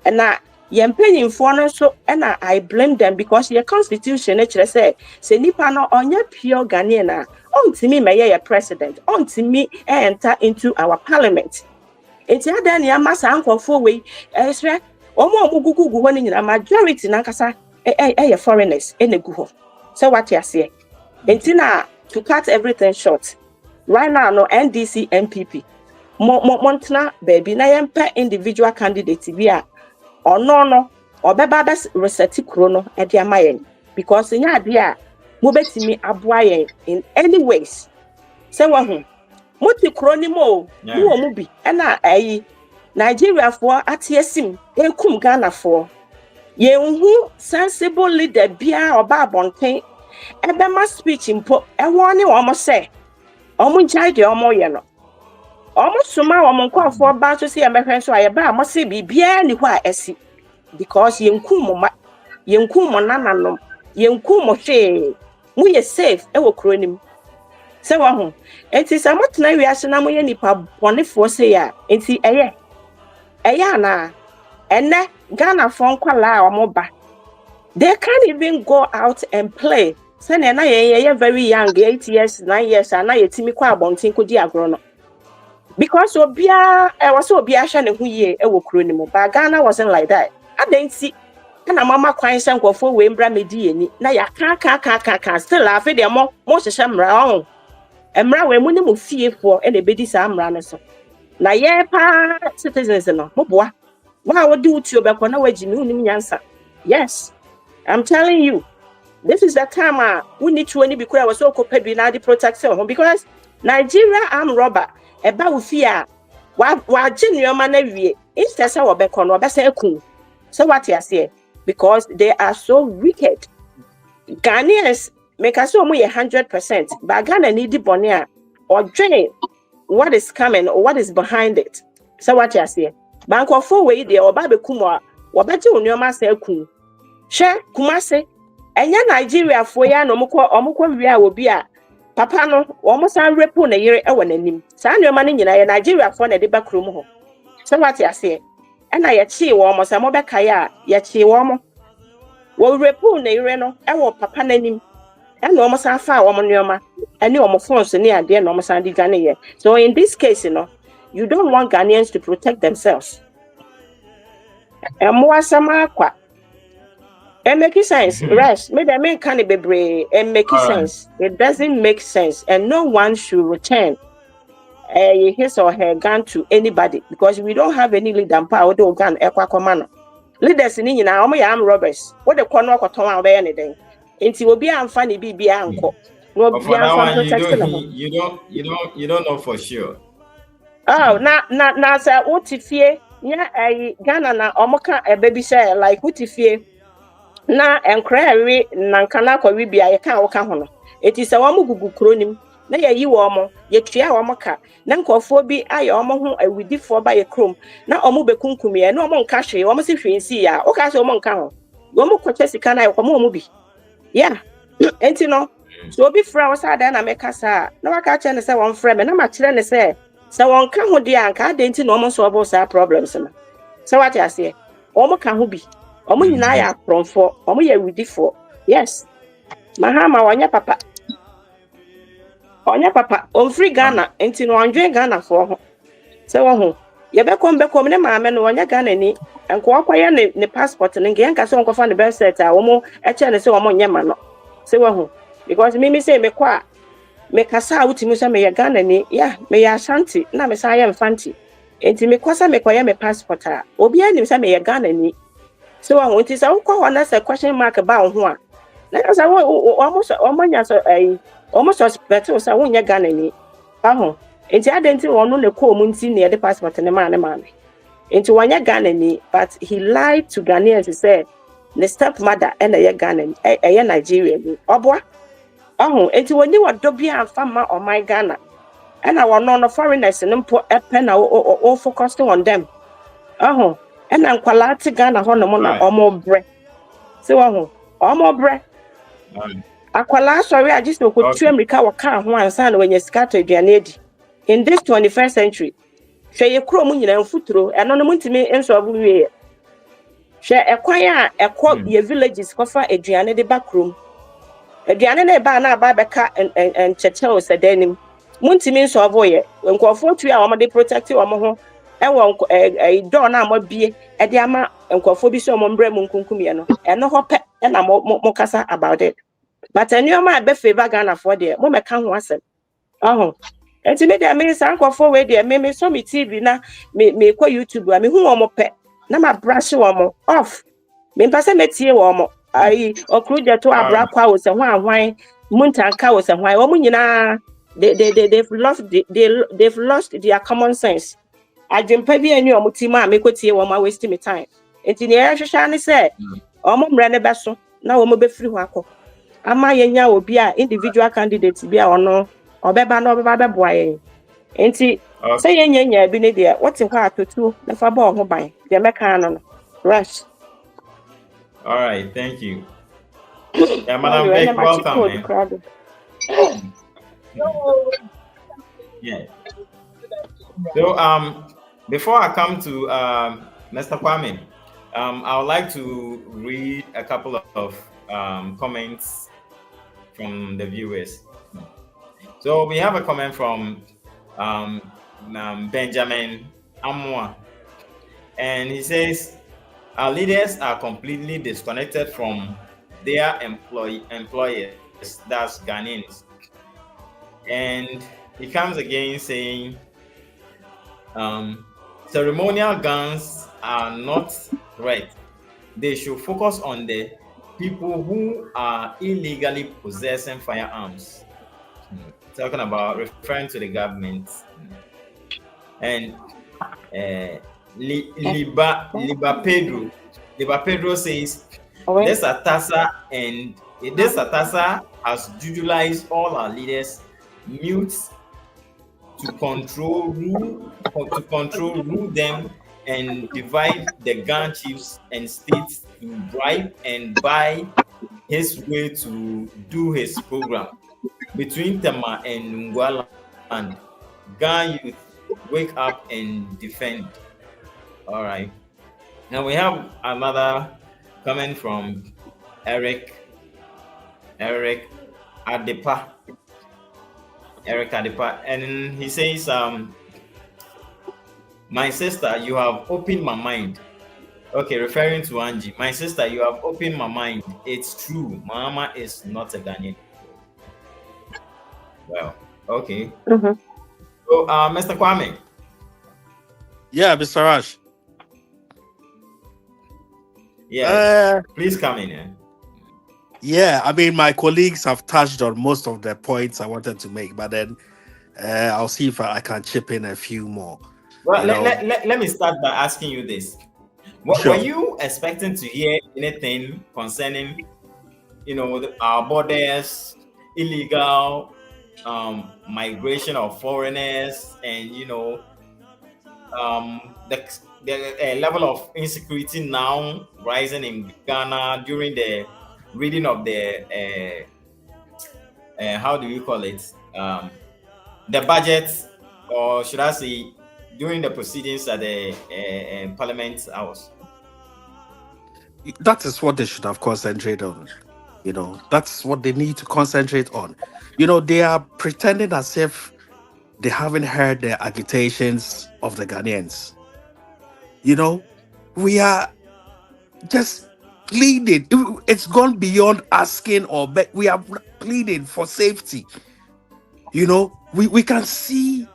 S4: And now, you're paying for so, and I blame them because your constitution actually say Nipa no on your pure Ghanaian, on to me, may your president, on to me, enter into our parliament. It's a Daniel Massa uncle for way, as right. Omo gugu one in a majority nankasa foreigners in the guho. So what you say? Entina to cut everything short. Right now no NDC MPP. Montana baby na yempa individual candidate via or no or beba best reseti chrono e dia mayen because in dia mo betimi aboa in any ways. Say wa hu. Moti chronimo mo bi na ayi Nigeria for atiesim enkum Ghana for yenhu sensible leader bia oba abonten ebema speech impo ewo ne wo mo say omo nchai de omo ye no omo suma omo nkofo ba so se emehwe so ayeba mo se bibia ni ho a esi because yenkum mo nananom yenkum mo hwe mu ye safe ewo kronim se wo ho enti sa mo tena wiase na mo ye nipa bonefo se ya enti na ene Ghana phone kwala omoba they can't even go out and play say na ye very young 8 years 9 years na ye timi kwa abontin ko di agro no because obia was obia hwe ne hu ye ewo kuro ni mo but Ghana wasn't like that adanti na mama kwan se nkofo we mbra medi eni na ya ka still afi de mo hwehwe mra on emra we mu ne mo fiefo e na bedi sa mra ne so na ye pa citizens no mo boa wa wo di uti obekọ na waji ni unim nyansa. Yes, I'm telling you, this is the time we need to be kura was so copebi na the protection because Nigeria armed robber eba ufia wa genuine na wie instead say obekọ no obesa ekun. So what you say because they are so wicked. Ghanaians make us so 100%, but Ghana need the bonnia or drain what is coming or what is behind it. So what you say? Banko for way there or baby kuma or better on your master kun. Share Kumase and ya Nigeria for ya no moko via will be a papa no almost unrepon a year ewan him. San your money in Nigeria for the back room. So what you say? And I achieve almost a mobekaya, yachi woman. Well, repon a reno, ewa papa nanim, and almost a far woman yoma, and you almost phones near dear almost Andy Ghanaian. So in this case, you don't want Ghanaians to protect themselves. And more sama kwa. And make sense. Rest. Maybe I mean can be brave and make sense. It doesn't make sense. And no one should return his or her gun to anybody because we don't have any leader power to gun equa command. Leaders in India, armed robbers. What the corner of Tom by anything. It will be unfunny be uncle. No be
S1: you don't know for sure.
S4: Oh, na sir, what if ye? Yeah, Ghana na omoka a baby say like what if ye? Na enkra nankana kwa bibia ye kan woka ho no. Eti se wo gugu kronim na ye yi wo mo ye tua wo moka na nkofo bi aye wo mo ho awidifo ba ye krom na omo bekunkum ye na omo nka hwe wo mo se hwensi ya wo ka se omo nka ho wo mo kwacha sika na ye kwa mo bi yeah enti no so obi fra wo sa da na meka sa na waka che ne se won fra me na ma kire ne se won ka ho dia anka adenti no omo so obo sa problems na so what you say omo ka ho bi omo nyina ya kronfo omo ya widifo yes mahama wanya papa on free Ghana enti no anjwe Ghana for ho se wo ho ye bekom ne maame no wanya Ghana ni enko akwaye ne passport ne nge yanka so onko fa ne birth certificate a wo mo eche ne se wo mo nyema no se wo ho because me say me kwa me kasa utimi so me ye Ghana ni ya me ya Ashanti na me sa ye mfanti enti me kwasa me kwaye me passport a obi anim se me ye Ghana ni se wo ho enti sa wo kwa na se question mark ba ho a na sa wo almost nya so almost suspect so wonya Ghana ni aho Enti adenti ono ne ko mu nti ne the passport ne ma. Enti wanya Ghana ni, but he lied to Ghanaians to say the stepmother and a Ghana a Nigeria ni. Obwa. Enti woni wado bia amfa on my Ghana. And our non foreigners and mpo pen or focusing on them. And nkwala Ghana ho no mo na omo bre. Se wo omo bre. Akwala sorry I just no ko tu America waka ho ansa na wanya scatter aduane edi. In this 21st century, hwe ye kro mu nyina mfuturo eno no muntimi enso abu wie. Hwe ekwan a ekọ ye villages kofa aduane de bakrom. Aduane na ba na aba beka en cheche sedanim. Muntimi nso abu ye. Nkofo tu a omade protect omo ho. E door na amabie e de ama nkofo bi so omo mbre mu nkunkum ye no. Eno ho pe na mo kasa about it. But anyoma be favor Ghana for there. Mo meka ho asem. Enti me dia me san kwafo we dia me so me TV na me kwa YouTube a me hu omo pe na ma brush omo off me mpase metie omo ai okruja to abra kwa wo se ho ahwan muntanka wo se hwan omo nyina they've lost their common sense. Adwempa bi ani omo ti ma me kwatie wo ma waste me time. Enti ne ya hwehwa ne se omo mra ne beso na omo be free ho akọ ama yenya obi a individual candidate bi a ono obeba no obeba beboa ye enti say yenya bi ne dia what ho atotu na fa ba ho ban de meka no rush.
S1: All right, thank you. Yeah, Madam Beck, welcome. Yeah. So before I come to Mr. Kwame, I would like to read a couple of comments from the viewers. So we have a comment from Benjamin Amwa, and he says, our leaders are completely disconnected from their employers, that's Ghanaians. And he comes again saying, ceremonial guns are not right. They should focus on the people who are illegally possessing firearms. Talking about referring to the government. And Liba Pedro says this Atasa has judicialized all our leaders, mute to control rule them, and divide the gun chiefs and states to bribe and buy his way to do his program. Between Tema and Ngwala and Ghana youth wake up and defend. All right. Now we have another comment from Eric Adepa. And he says, my sister, you have opened my mind. Okay, referring to Angie. My sister, you have opened my mind. It's true. Mama is not a Ghanaian. Well, okay.
S4: Mm-hmm.
S1: So, Mr. Kwame.
S2: Yeah, Mr. Rash.
S1: Yeah, please come in.
S2: Yeah, I mean, my colleagues have touched on most of the points I wanted to make, but then I'll see if I can chip in a few more.
S1: Well, let me start by asking you this.
S2: Sure.
S1: Were you expecting to hear anything concerning, our borders, illegal migration of foreigners, and the level of insecurity now rising in Ghana during the reading of the how do you call it, the budget, or should I say during the proceedings at the Parliament House?
S2: That is what they should have concentrated on. That's what they need to concentrate on. They are pretending as if they haven't heard the agitations of the Ghanaians. We are just pleading. It's gone beyond asking we are pleading for safety. We can see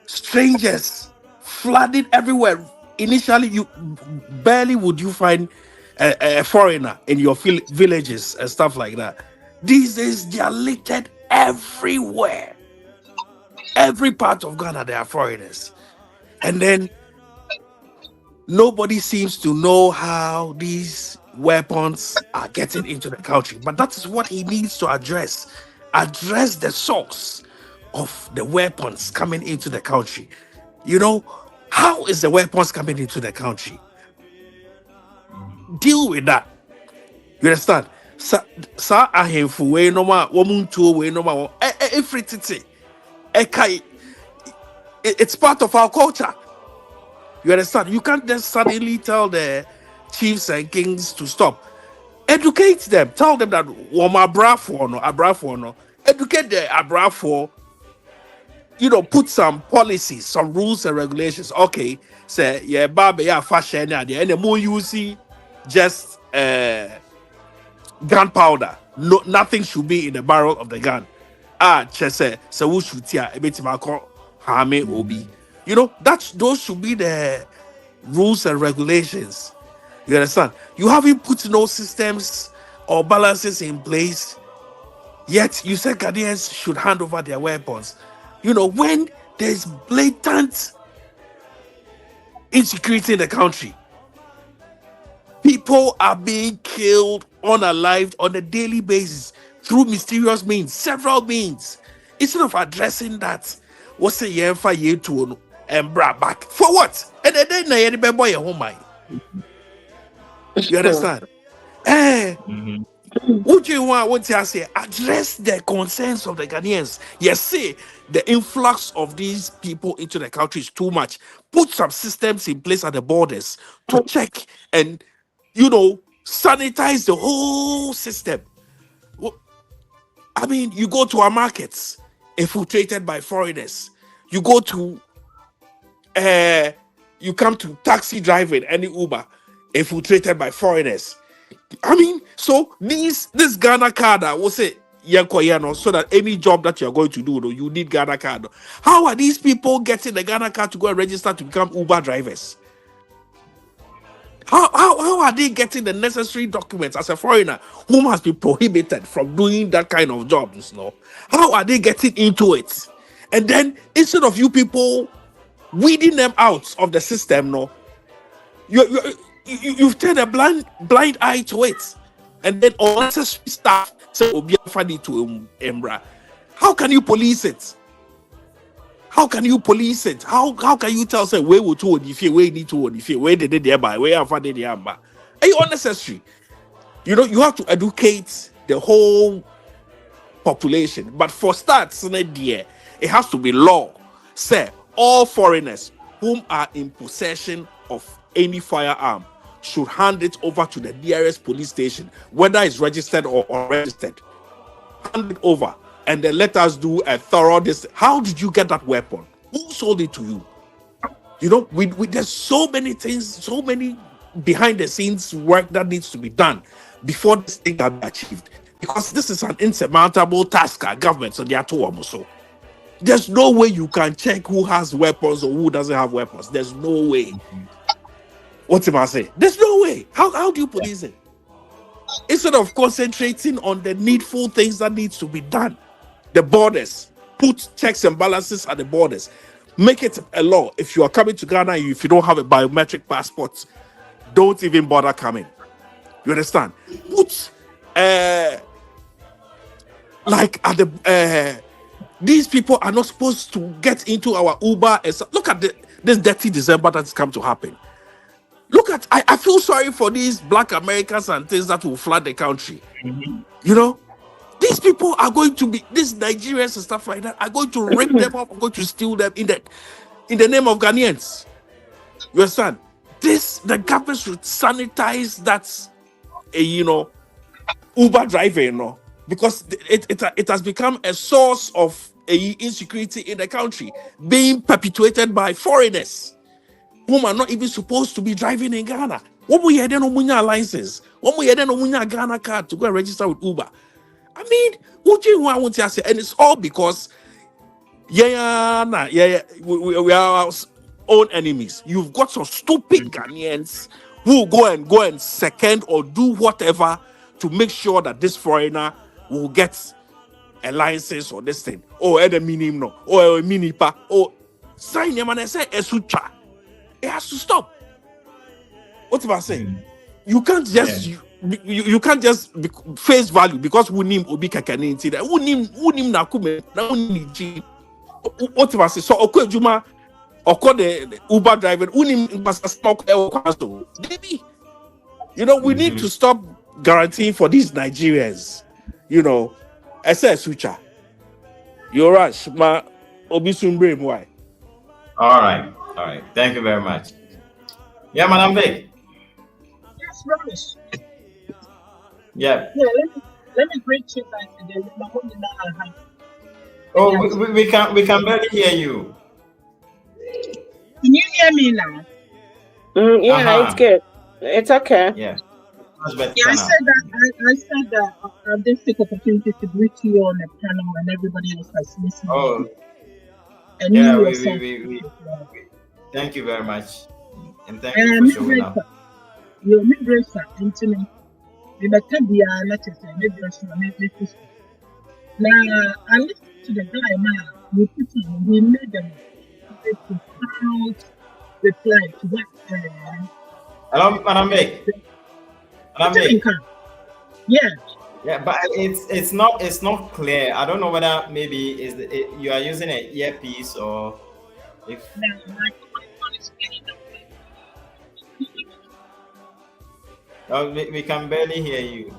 S2: strangers flooding everywhere. Initially, you barely would you find a foreigner in your villages and stuff like that. These days, they are littered everywhere. Every part of Ghana, there are foreigners. And then nobody seems to know how these weapons are getting into the country. But that is what he needs to address. Address the source of the weapons coming into the country. You know, how is the weapons coming into the country? Deal with that. You understand? Sa ahemfu we no ma womuntu we no ma everything. It's part of our culture. You understand? You can't just suddenly tell the chiefs and kings to stop. Educate them. Tell them that woma abrafo no. Educate the abrafo. You know, put some policies, some rules and regulations. Okay, say yeah, baby, yeah, fashion, and the more you see, just gunpowder. No, nothing should be in the barrel of the gun. Chese, so we shoot here a bit hame obi. You know, those should be the rules and regulations. You understand? You haven't put no systems or balances in place, yet you said Ghanaians should hand over their weapons. You know, when there's blatant insecurity in the country, people are being killed unalived on a daily basis through mysterious means, several means. Instead of addressing that, what's a year for year to and brought back for what? And then I boy home mind. You understand? Would you want what I say? Address the concerns of the Ghanaians. Yes, say the influx of these people into the country is too much. Put some systems in place at the borders to check and, you know, sanitize the whole system. I mean, you go to our markets infiltrated by foreigners. You go to you come to taxi driving, any Uber infiltrated by foreigners. I mean, so this Ghana card will say so that any job that you're going to do, you need Ghana card. How are these people getting the Ghana card to go and register to become Uber drivers? How are they getting the necessary documents as a foreigner whom has been prohibited from doing that kind of jobs? No, how are they getting into it? And then instead of you people weeding them out of the system, no, you've turned a blind eye to it, and then unnecessary stuff. So to Embra. How can you police it? How can you police it? How can you tell say where we to if you where need to if you where did they thereby where have they the amber? Are you unnecessary? You know, you have to educate the whole population. But for starts, it has to be law. Say all foreigners whom are in possession of any firearm should hand it over to the nearest police station, whether it's registered or unregistered. Hand it over, and then let us do a thorough this. How did you get that weapon? Who sold it to you? You know, there's so many things, so many behind the scenes work that needs to be done before this thing can be achieved. Because this is an insurmountable task at government, so they are too almost so. There's no way you can check who has weapons or who doesn't have weapons. There's no way. What am I saying? There's no way. How do you police it? Instead of concentrating on the needful things that needs to be done, the borders, put checks and balances at the borders. Make it a law. If you are coming to Ghana, if you don't have a biometric passport, don't even bother coming. You understand? Put like at the these people are not supposed to get into our Uber. And so, look at this dirty December that's come to happen. Look at, I feel sorry for these Black Americans and things that will flood the country. You know, these people are going to be, these Nigerians and stuff like that, are going to rip them up, are going to steal them in the name of Ghanaians. You understand? The government should sanitize that, you know, Uber driver, you know, because it has become a source of insecurity in the country, being perpetuated by foreigners whom are not even supposed to be driving in Ghana. What we had no license, what we had no Ghana card to go and register with Uber. I mean, what you want to say, and it's all because we are our own enemies. You've got some stupid Ghanaians who go and second or do whatever to make sure that this foreigner will get a license or this thing. Oh, at the minimum no. Oh, a mini pa. Oh, sign your man and say esucha. It has to stop. What am I saying? You can't just you can't just face value because we name obi kakane inti that we name na kume na we ji. What am I saying? So okay, Juma, the Uber driver, we name must stock so. You know, we need to stop guaranteeing for these Nigerians. You know, I said sucha. You're right, ma obi sumbre why.
S1: All right. Thank you very much. Yeah, Madam Vic.
S6: Yes, Rubbish.
S1: Yeah.
S6: Yeah, let me greet you guys today.
S1: Oh, we can barely hear you.
S6: Can you hear me now?
S4: Yeah, it's good. It's okay.
S1: Yeah. Much better
S6: Yeah, I
S1: now.
S6: said that I did take opportunity to greet you on the panel and everybody else that's listening.
S1: Oh,
S6: And
S1: yeah.
S6: you yourself.
S1: We thank you very much, and thank you for showing up.
S6: You're a mid-racer, Anthony. You better be a letter, mid-racer, mid-racer. Now, I listened to the guy now. He made a profound reply to what.
S1: Hello, Madam Vic. Madam Vic.
S6: Yeah.
S1: Yeah, but it's not clear. I don't know whether maybe you are using an earpiece or if. Oh, we can barely hear you.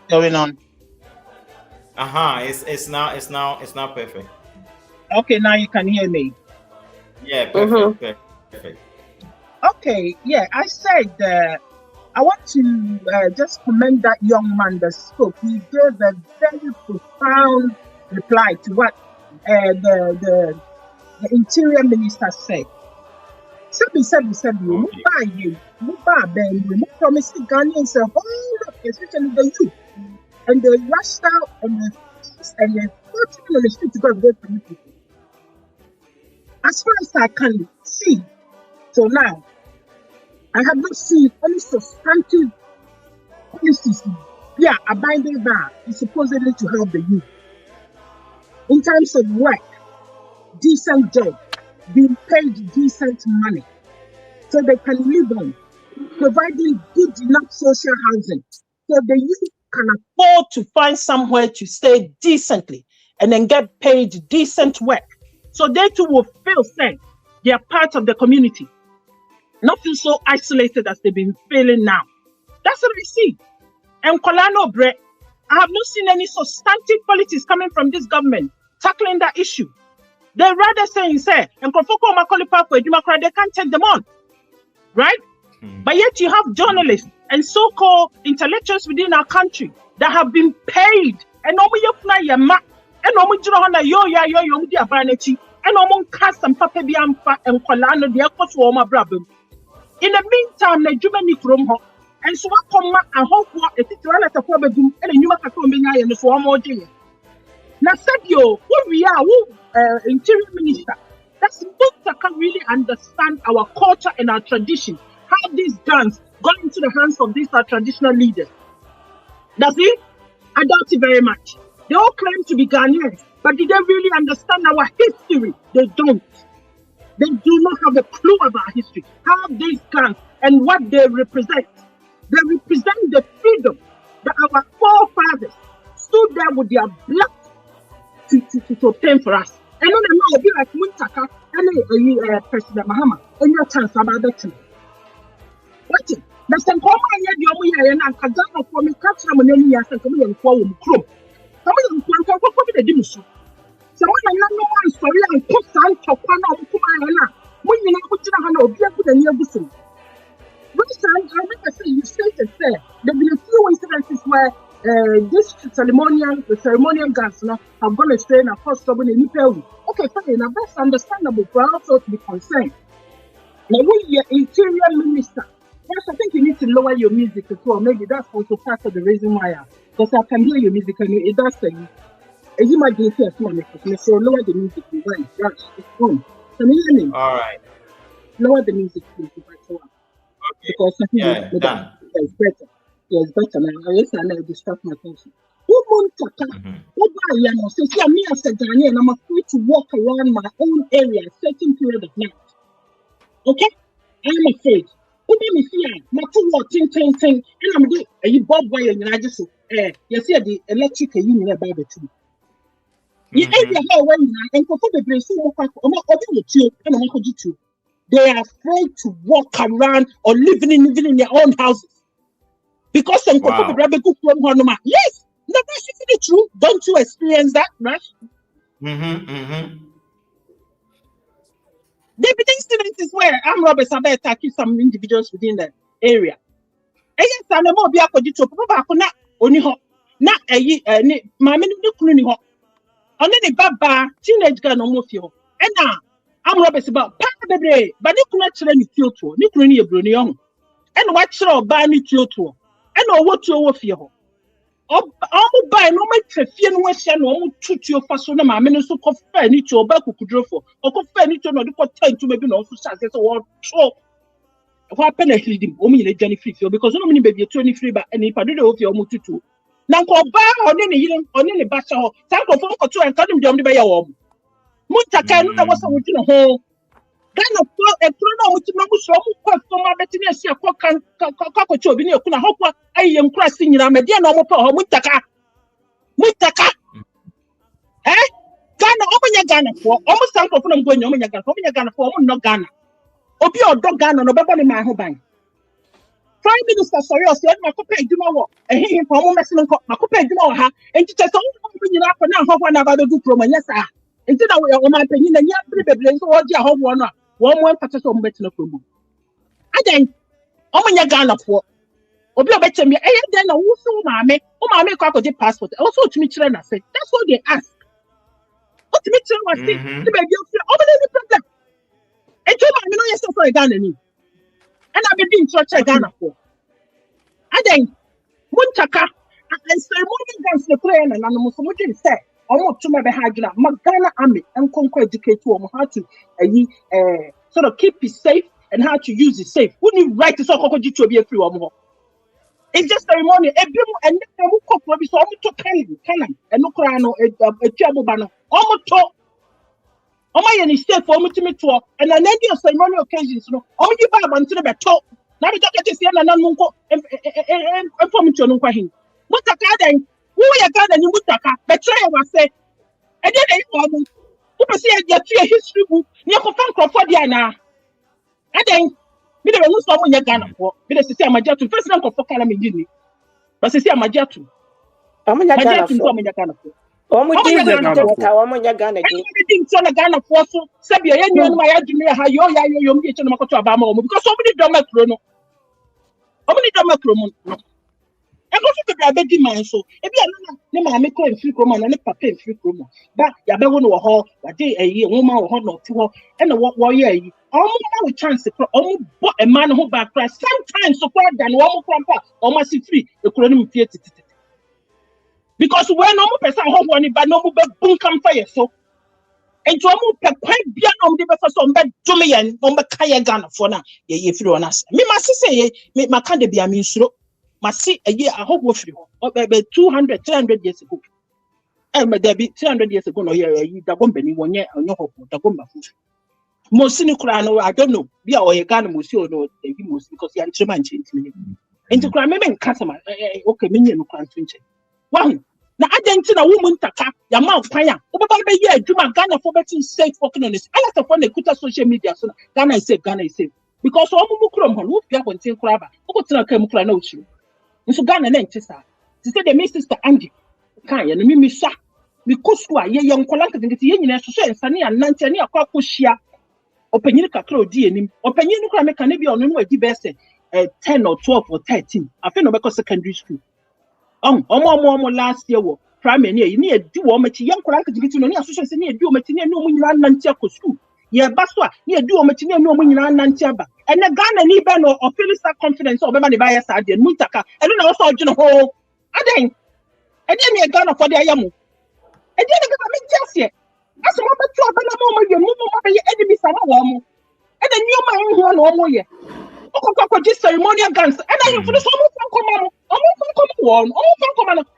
S6: Going on.
S1: It's now perfect.
S6: Okay, now you can hear me.
S1: Yeah, perfect. Perfect.
S6: Okay, yeah, I said I want to just commend that young man that spoke. He gave a very profound reply to what the interior minister said. Sabi, we promised the Ghanaians a whole lot, especially the youth. And they rushed out and they fought on the street to go and vote for you people. As far as I can see, so now, I have not seen any substantive policies. Yeah, abiding by is supposedly to help the youth. In terms of work, decent job, being paid decent money, so they can live on, providing good enough social housing, so the youth can afford to find somewhere to stay decently and then get paid decent work. So they too will feel safe. They are part of the community. Not feel so isolated as they've been feeling now. That's what I see. And Kolano Bre, I have not seen any substantive policies coming from this government tackling that issue. They're rather saying, and they can't take them on. Right? But yet you have journalists and so-called intellectuals within our country that have been paid and in the meantime, na juma ni from ho. And so I come and hope for a titula to form and you make a combination and so more day. Now, said you, what we are, interior minister, that's folks that can really understand our culture and our tradition. How these guns got into the hands of these traditional leaders. That's it? I doubt it very much. They all claim to be Ghanaians, but do they really understand our history? They don't. They do not have a clue about history. How these guns and what they represent. They represent the freedom that our forefathers stood there with their blood to obtain for us. And then now will be like Muntaka and President Mahama and your chance about that. What? That's the common idea and Kazama for me, catch them on any years and come and call them crew. Come on, come the dimission. Someone I know one story and put some to one of Kumayana. When you know what you know, be a good and near Busum. I remember saying you stated there have been a few incidences where this ceremonial guards have gone astray and caused trouble in Nipel. Okay, fine, now that's understandable for us also to be concerned. Now, when you're interior minister, yes, I think you need to lower your music as well. Maybe that's also part of the reason why. Because I can hear your music and it does things. You might be here, so lower the music. Right, it's on. Can you hear me?
S1: All right.
S6: Lower the music, please.
S1: Okay.
S6: Because
S1: Yeah, done.
S6: It's better. Yeah, it's better now. Yes, I know distract my attention. Who So me as a Ghanaian, I'm afraid to walk around my own area a certain period of night. Okay? I'm afraid. Obi me fear, my two walk ting, and I'm doing a bob wire and I just you see the electric union about the two. The area here when and for the brain so and I'm they are afraid to walk around or living in their own houses. Because some people the brother go from Honoma. Yes, no, that's really true. Don't you experience that, right? There be instances where armed robbers are attacking some individuals within the area. And yes, I'm more be akodi to papa ko na oni ho. Na eyi ni maame ni kunu ni ho. Oni ni baba teenage girl no mo fi ho. And na armed robbers about pa bebre, but ni kunu kire ni fio to. Ni kunu ni ebro ni ho. And what kire oba ni fio to. And owo to owo fi ho. Omo buy no me trefie no hye no omo tutuo fa so na maame no so kofa ni to oba kukudrofo okofa ni to no de ko tantu me bi no so chance so wo to what pen a him omo nyele dwane free feel because no me baby to ni free ba ani pa do de ofi omo tutu na nko ba oni ne yire oni ne ba ho san ko fo ko to en kadum de omo de be ya wo mu taka no na wo so wo tino ho Gana for a chrono which Mamuso from my betting a cockatoo obi ni ekuna hokwa ayem krasi nyina me de na omo pa ho mutaka Ghana omunya Ghana for almost some of them going omunya Ghana for omo no Ghana obi odo Ghana no bebo ni ma ho ban Prime Minister sorry o say ma ko pay djuma wo ehin for omo mesin ko ma ko pay djuma wo ha enti che so omo nyina ko na hokwa na ba do promo nyesa enti na wo o ma panyin na nya bebre so wo di ahobwo no one more person so bet no problem. Again, omunya Ghana for obi obetem ya then na wo so maame ko akodi passport also to me chire na say that's what they ask. What to me chire was say the baby of any problem. E to maame no yes for Ghana ni. And I be in church Ghana for. Again, muntaka and ceremonial dance the prayer and no so much say almost to me be hagina Ghana army and conquer educate to how to sort of keep it safe and how to use it safe. Wouldn't you write this all to be a free one more? It's just ceremony. And then we cook for so almost to Canon and no crano a trouble banner. Almost talk. Oh my any safe for me to meet to and an end of ceremonial occasions, no, only you buy one to the talk. Now we don't get to see an uncle and for me to know him. What a garden, who are garden you would betray was say. And then I who see a history book near Crawfordiana. And then we don't know someone you're Ghana for. We don't see a major to first number for Calamity. But see a major to. I'm in Ghana for. Omunya Ghana. Everything so na Ghana for so Sabia you my admire how you me to Makoto Abama because somebody don't make chrono. Omni don't make chrono. I go to the baby man so if you are not a free chromo and a papa free chromo. But you have no hall, a day a year, woman or hot not to and what year. Almost have a chance to almost bought a man who back price sometimes so far than one more grandpa almost free the chrono theatre. Because when no more person home one but no more boom come fire so and to almost quite beyond on the first on bed to me and on the Kaya Ghana for now. Ye if you on us. Me must say, make my kind of be a mean slow. Must see a year I hope with you about 200, 300 years ago. And there be 300 years ago, no year, you Dagombeni 1 year on your hope, Dagomba. Most cynical, I don't know. Be our Ghana Museo, no, most because you are too much into me. Into crime, customer, okay, minion can't change it. One. Now, I didn't a woman taka, your mouth fire. Over the year, do my Ghana for being safe working on this. I like to find a good social media. So Ghana is safe, Ghana is safe. Because all Mukram, who be able to say crab, who could not come no true. And so Ghana then, sister. She said, the sister Andy. Kaya, and me, sir. Because who are young Colanta, and the Union Association, Sunny and Nantania, Kakushia, opinion Kakro D, opinion can be on the best 10 or 12 or 13. I feel no because secondary school. More last year, primary near you need do what young Colanta to get to no association near do material no when you run Nantiaco school. Yeah, Baswa, near do material no when you run Nantiaba. And the Ghana need ban or Philista confidence or Bemani Bias and Mutaka, and then also General Hall. And then you Ghana for the Ayamu. And then I just yet. As a moment, you are your enemies are warm. And then you might one or more. Just ceremonial guns. And I have for the summer from common. One.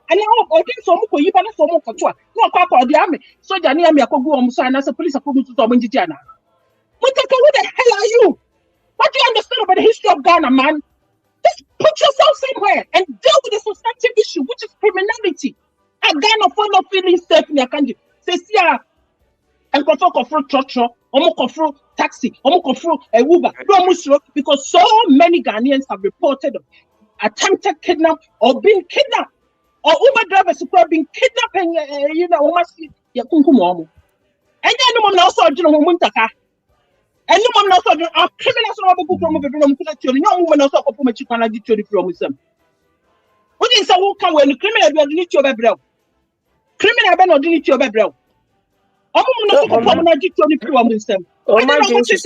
S6: And now I think some for you, but some for two. No, Papa, the army. So, Jania, I could go on sign as a police of Jana. What the hell are you? What do you understand about the history of Ghana, man? Just put yourself somewhere and deal with the substantive issue, which is criminality. And Ghana for not feeling safe in your country. Say, yeah, and control for trotro, almost for taxi, almost for a Uber, because so many Ghanaians have reported of attempted kidnap or being kidnapped, or Uber drivers who have been kidnapped and almost Yakunkumo. And then also, Muntaka. And no one knows our criminals are able to move from young woman also from a chicken and ditch from them. What is a walk when the criminal will need your bebro? Criminal will not need your bebro. I'm not from a ditch from them. Oh, my Jesus.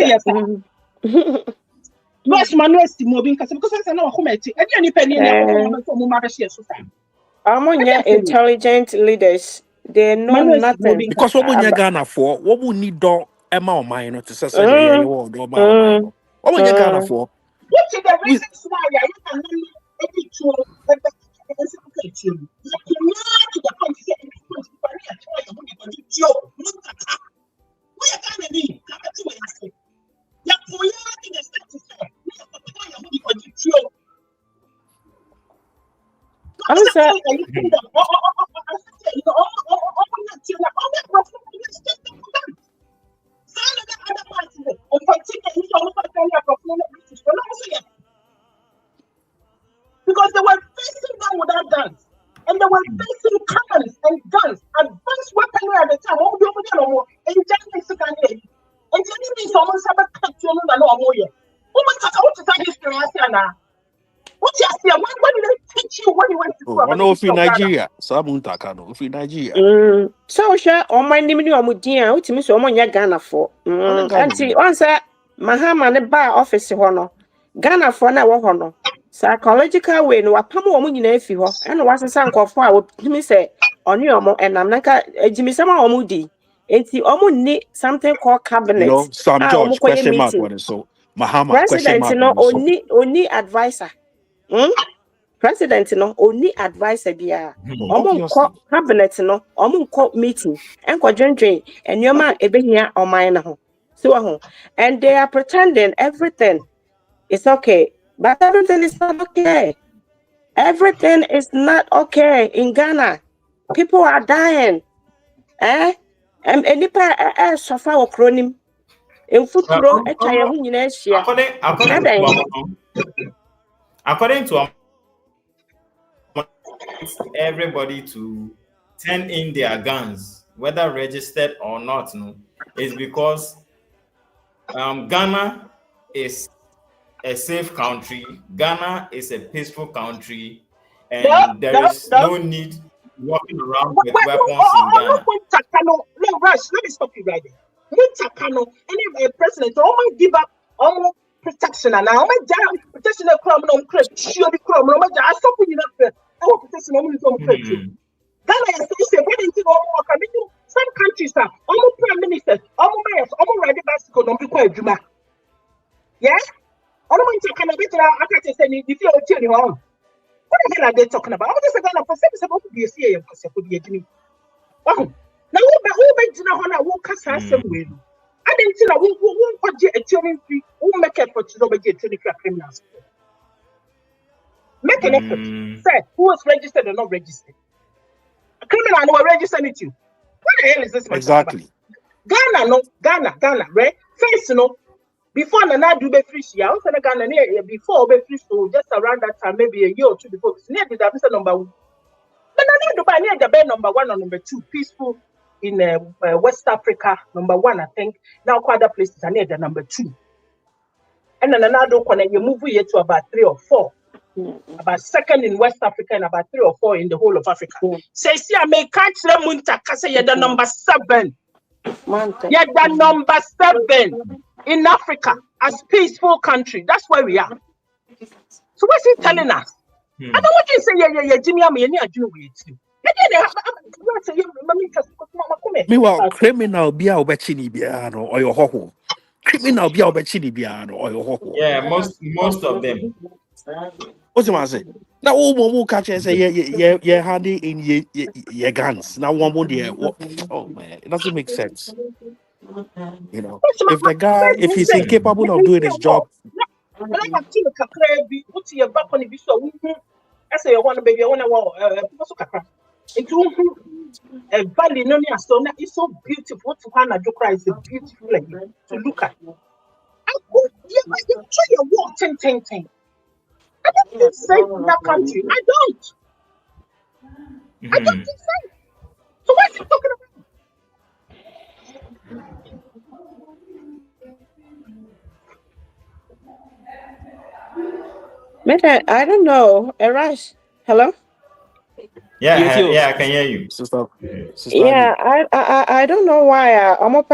S6: Yes, Manuel moving because I know who met it. Any penny from Marashia Society.
S4: Among your intelligent leaders, they know nothing.
S2: Because what would you Ghana for? What would need dog? Emma mine to say you want do mine. What would you Ghana for?
S6: What is the reasons why you can every tool because they were facing them without guns, and they were facing cannons and guns, advanced weaponry at the time. And then means almost have a cut you know no more. What is that history? What you say? When did they teach you when you went to school?
S2: I know if in Nigeria, some Takano, if in Nigeria.
S4: So share on my name or Mudia, which means someone ya Ghana for. And see, once Mahama the bar office honor. Ghana for now honor. Psychological way no apamo woman in a few, and was a son of fire would me say on your mo and I'm like a Jimmy Sama or Moody. And see, almost need something called cabinet.
S2: You know, some George question mark what is so Mahama question mark.
S4: President, no, only advisor. President, no, only advisor be a cabinet, no, meeting, and quadrant, and your man ebe here or mine. So, and they are pretending everything is okay. But everything is not okay. Everything is not okay in Ghana. People are dying. And nipa suffer or cronim. In football,
S1: according to everybody to turn in their guns, whether registered or not, no, is because Ghana is a safe country. Ghana is a peaceful country, and there is no need walking around with weapons in Ghana.
S6: No, Rush, let me stop you right there. Any president, almost give up almost protection, and now my protection of crime, no Christian, the crime, no matter. I stop you up. I want protection only from Christian. Ghana is saying, when you go, some countries are almost prime ministers, almost mayors, almost riding bicycle, don't be quite Juma. Yes? I don't want to kind of get I can't say if you're telling on. What the hell are they talking about? I'm just going to say supposed to be a CA because it could be a Jimmy. Oh, now who made Jina Hona who cast her somewhere? I didn't see that who put a children free, who make effort to obey criminals. Make an effort. Say who is registered or not registered. A criminal who are registering it you. What the hell is this?
S2: Exactly.
S6: Ghana, right? First, before Nana do be free, I was in Ghana before be free, so just around that time, maybe a year or two before. It's near the number one. But I don't near the bed number 1 or number 2, peaceful in West Africa, number 1, I think. Now, quite other places are near the number 2. And then another one, you move here to about 3 or 4. About second in West Africa and about 3 or 4 in the whole of Africa. Say, see, I may catch them Muntaka, you're the number 7. You're the number 7 in Africa as peaceful country. That's where we are. So what's he telling us? I don't want you to say, yeah, Jimmy, I'm here doing with you.
S2: Meanwhile, criminal be a wetchini or your hoho. criminal be obechidi biano or your
S1: Yeah, most of them.
S2: what's the say? Now all one catch and say yeah handy in your guns. Now one more there. Oh man, it doesn't make sense. You know, if the guy if he's incapable of doing his job.
S6: I have seen a kakra bi uti ya back on the so I say one baby I want to kakra into a valley no near so now it's so beautiful to Hannah Jokra is a beautiful lady to look at. I go you try your walk 10. I don't feel safe in that country. I don't feel safe. So what are you talking about?
S4: I don't know. Rush. Hello?
S2: Yes, yo.
S1: Yeah, I can hear you.
S2: Sister
S4: Yeah, I don't know why almost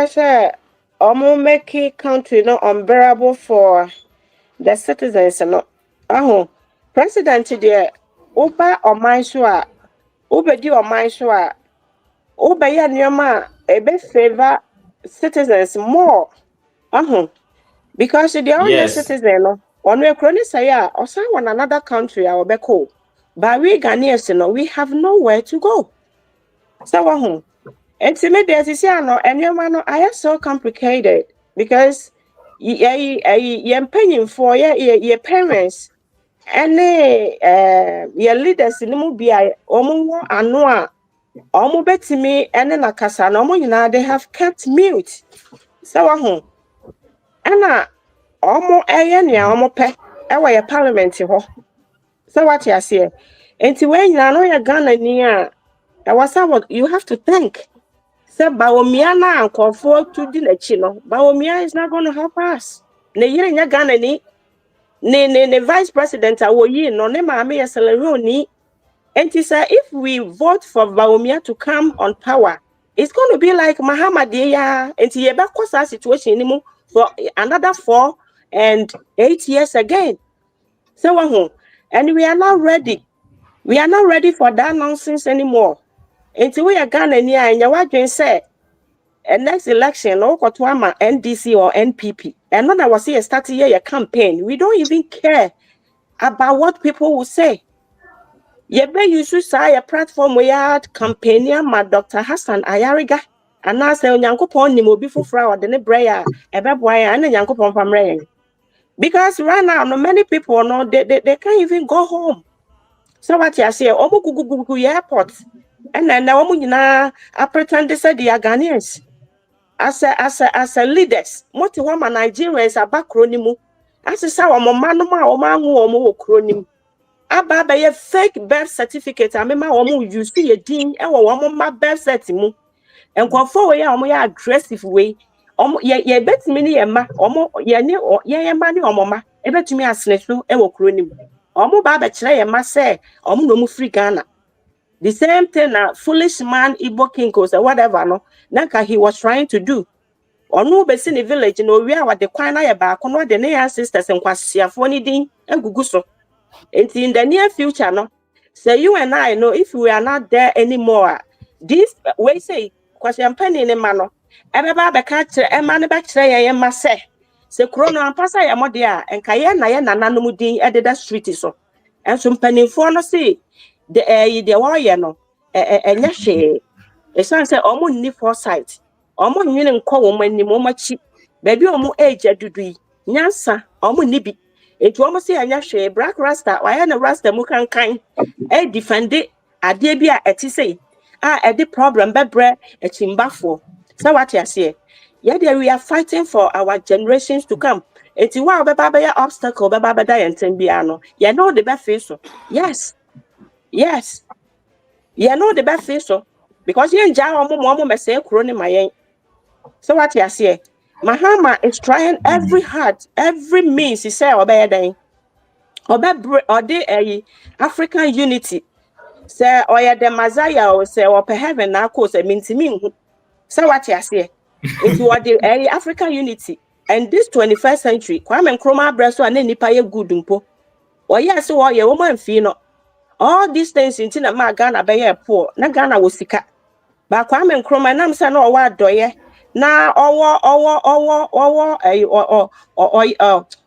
S4: make it country no unbearable for the citizens no. President there Uba or my sure Uba di or my sure Uba ya nyoma ebe favor citizens more. Because the only
S1: Yes.
S4: citizen no on we crony say or someone another country our beko. But we Ghanaians no we have nowhere to go. So it's immediately and your man I am so complicated because you're paying for your parents and your leaders in the movie omo anua omo betimi and then akasa no mo nyina they have kept mute. So ana omo nua omo pe e wa your parliament ho. So what you say? Enti when you know your Ghana ni a what you have to think. Say Bawumia na nkofo to di n'echi no. Bawumia is not going to help us. Ne yire nya Ghana ni ne vice president awoyi no ne maame yeselero ni. And say if we vote for Bawumia to come on power, it's going to be like Muhammad ya. And ye ba kosa situation ni mu for another 4 and 8 years again. So and we are not ready. We are not ready for that nonsense anymore. Until we are Ghana ni a nya wadwen say and next election, no Kotwama NDC or NPP. And when I was here starting your campaign, we don't even care about what people will say. You should say a platform we had campaign ma Dr. Hassan Ayariga. And I say Yankopon ni mo before flower the nebrea ebeboya and Yankopon famre. Because right now, no many people no they can't even go home. So what you say, Omo Gugu airport. And then now I pretend they said they are Ghanaians. As a leaders, moti wama Nigerians aba kronimu. Asisa wama manoma wama ngu wama kronimu. Aba ba ye fake birth certificate amema wama use ye din ewa wama ma birth certimu. Enkwafo we ya wama ya aggressive way. Ye betimi ni ye ma wama ye ma ni wama ma ebetimi asnesu ewa kronimu. Wama ba kyerɛ ye ma say wama no mu free Ghana. The same thing foolish man Igbo King or whatever no. Nanka he was trying to do. Onu be in the village no we are the kwan na ye ba kono de ne sisters nkwasiafo ni din egugu so. In the near future no. Say you and I know if we are not there anymore. This we say kwasiam pani ne ma no. Ebeba be ka kire e ma ne be kire ye ma se. Se krono ampasa ye mode a enka ye na ye nananom din ededa street so. Enso mpanimfo no say the warrior no enya hwe. Esan say omo ni foresight. Omo nwene nkọ wo mani mo machi baby omo age adudu yi nyansa omo ni bi etu omo se anya hwe black rasta why na rasta mu kankan defend ade bi a etise the problem bebre echimbafo so what you say yeah there we are fighting for our generations to come eti wa obeba be obstacle obeba be da yenten bia no you know the best face so yes you know the best face so because you nja omo mese kuro ni mayen. So what you say? Mahama is trying every means. He say obey then. Obey African unity. Say oya the Messiah or say or heaven na cause a mintimin. So what you say? It's what the African unity. And this 21st century, Kwame Nkrumah breso and nipa ye good mpo. Oya so oya woman fino. All these things in Ghana be poor. Na Ghana was sika. But Kwame Nkrumah nam say no wa doye. na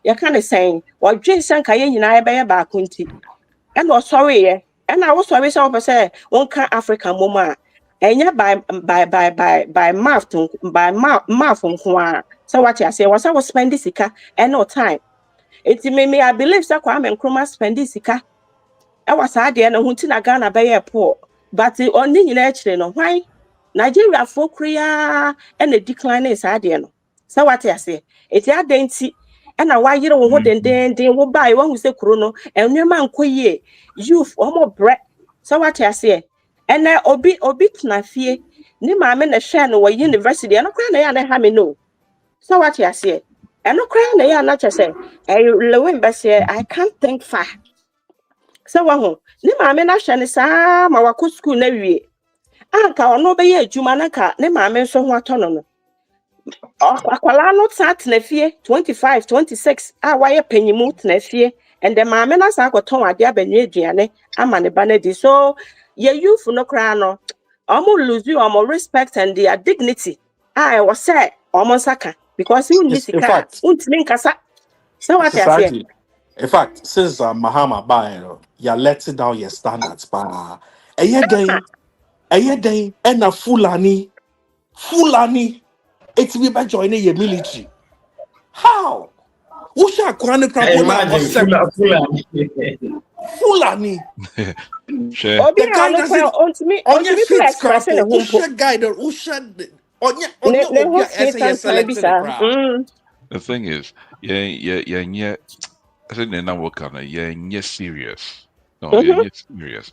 S4: you kind of saying what Jason Kaye nyina ebe ya ba kunti and was sorry and I was sorry so say one can African woman enya by mouth nko so what you say was I was spend sika and no time it me I believe so Kwame Nkrumah spend sika e was ade na hunti na Ghana be ye poor but oni nyina akire no why Nigeria for Korea and a decline is adiano. So what I say? It's your dainty, and a why you don't want then will buy one who say chrono and your man quay youth or more bread. So what I say? And now obi na fear. Ni ma men a shan or university and a crown and a no. So what I say? And no crown they are not just say. I lowin bessie, I can't think far. So what? Ni ma men a shan is my school never. Anka ono be ye adwuma na ka ne maame nso ho atono no akwala no sat na fie 25 26 a waye panyimu na fie and the maame na sa akoton ade abanyu aduane ama ne ba na di so ye youth no kra no omo lose you omo respect and their dignity I was say omo saka because you need
S2: In
S4: sika
S2: fact,
S4: untimi nkasa so what I say
S2: society. In fact, since Mahama Bayo, you're letting down your standards, pa. A year day, and a Fulani, it's me by joining your military. How? Usha Kwane Krakola was
S1: Imagine
S2: seven.
S1: Fulani.
S2: Fulani.
S3: Sure.
S4: obi
S2: The guy
S4: ano kwa
S2: doesn't on your
S4: ontimi kra
S2: feet
S4: express ne
S2: crapo.
S4: humpo
S2: Usha guy, Usha on your
S4: ne ho
S2: obia
S4: fit
S2: essay
S4: and time
S2: selecting the
S4: bisa
S2: crowd.
S3: The thing is, yeah. I think they're not working. Yeah, serious. No, yeah, serious.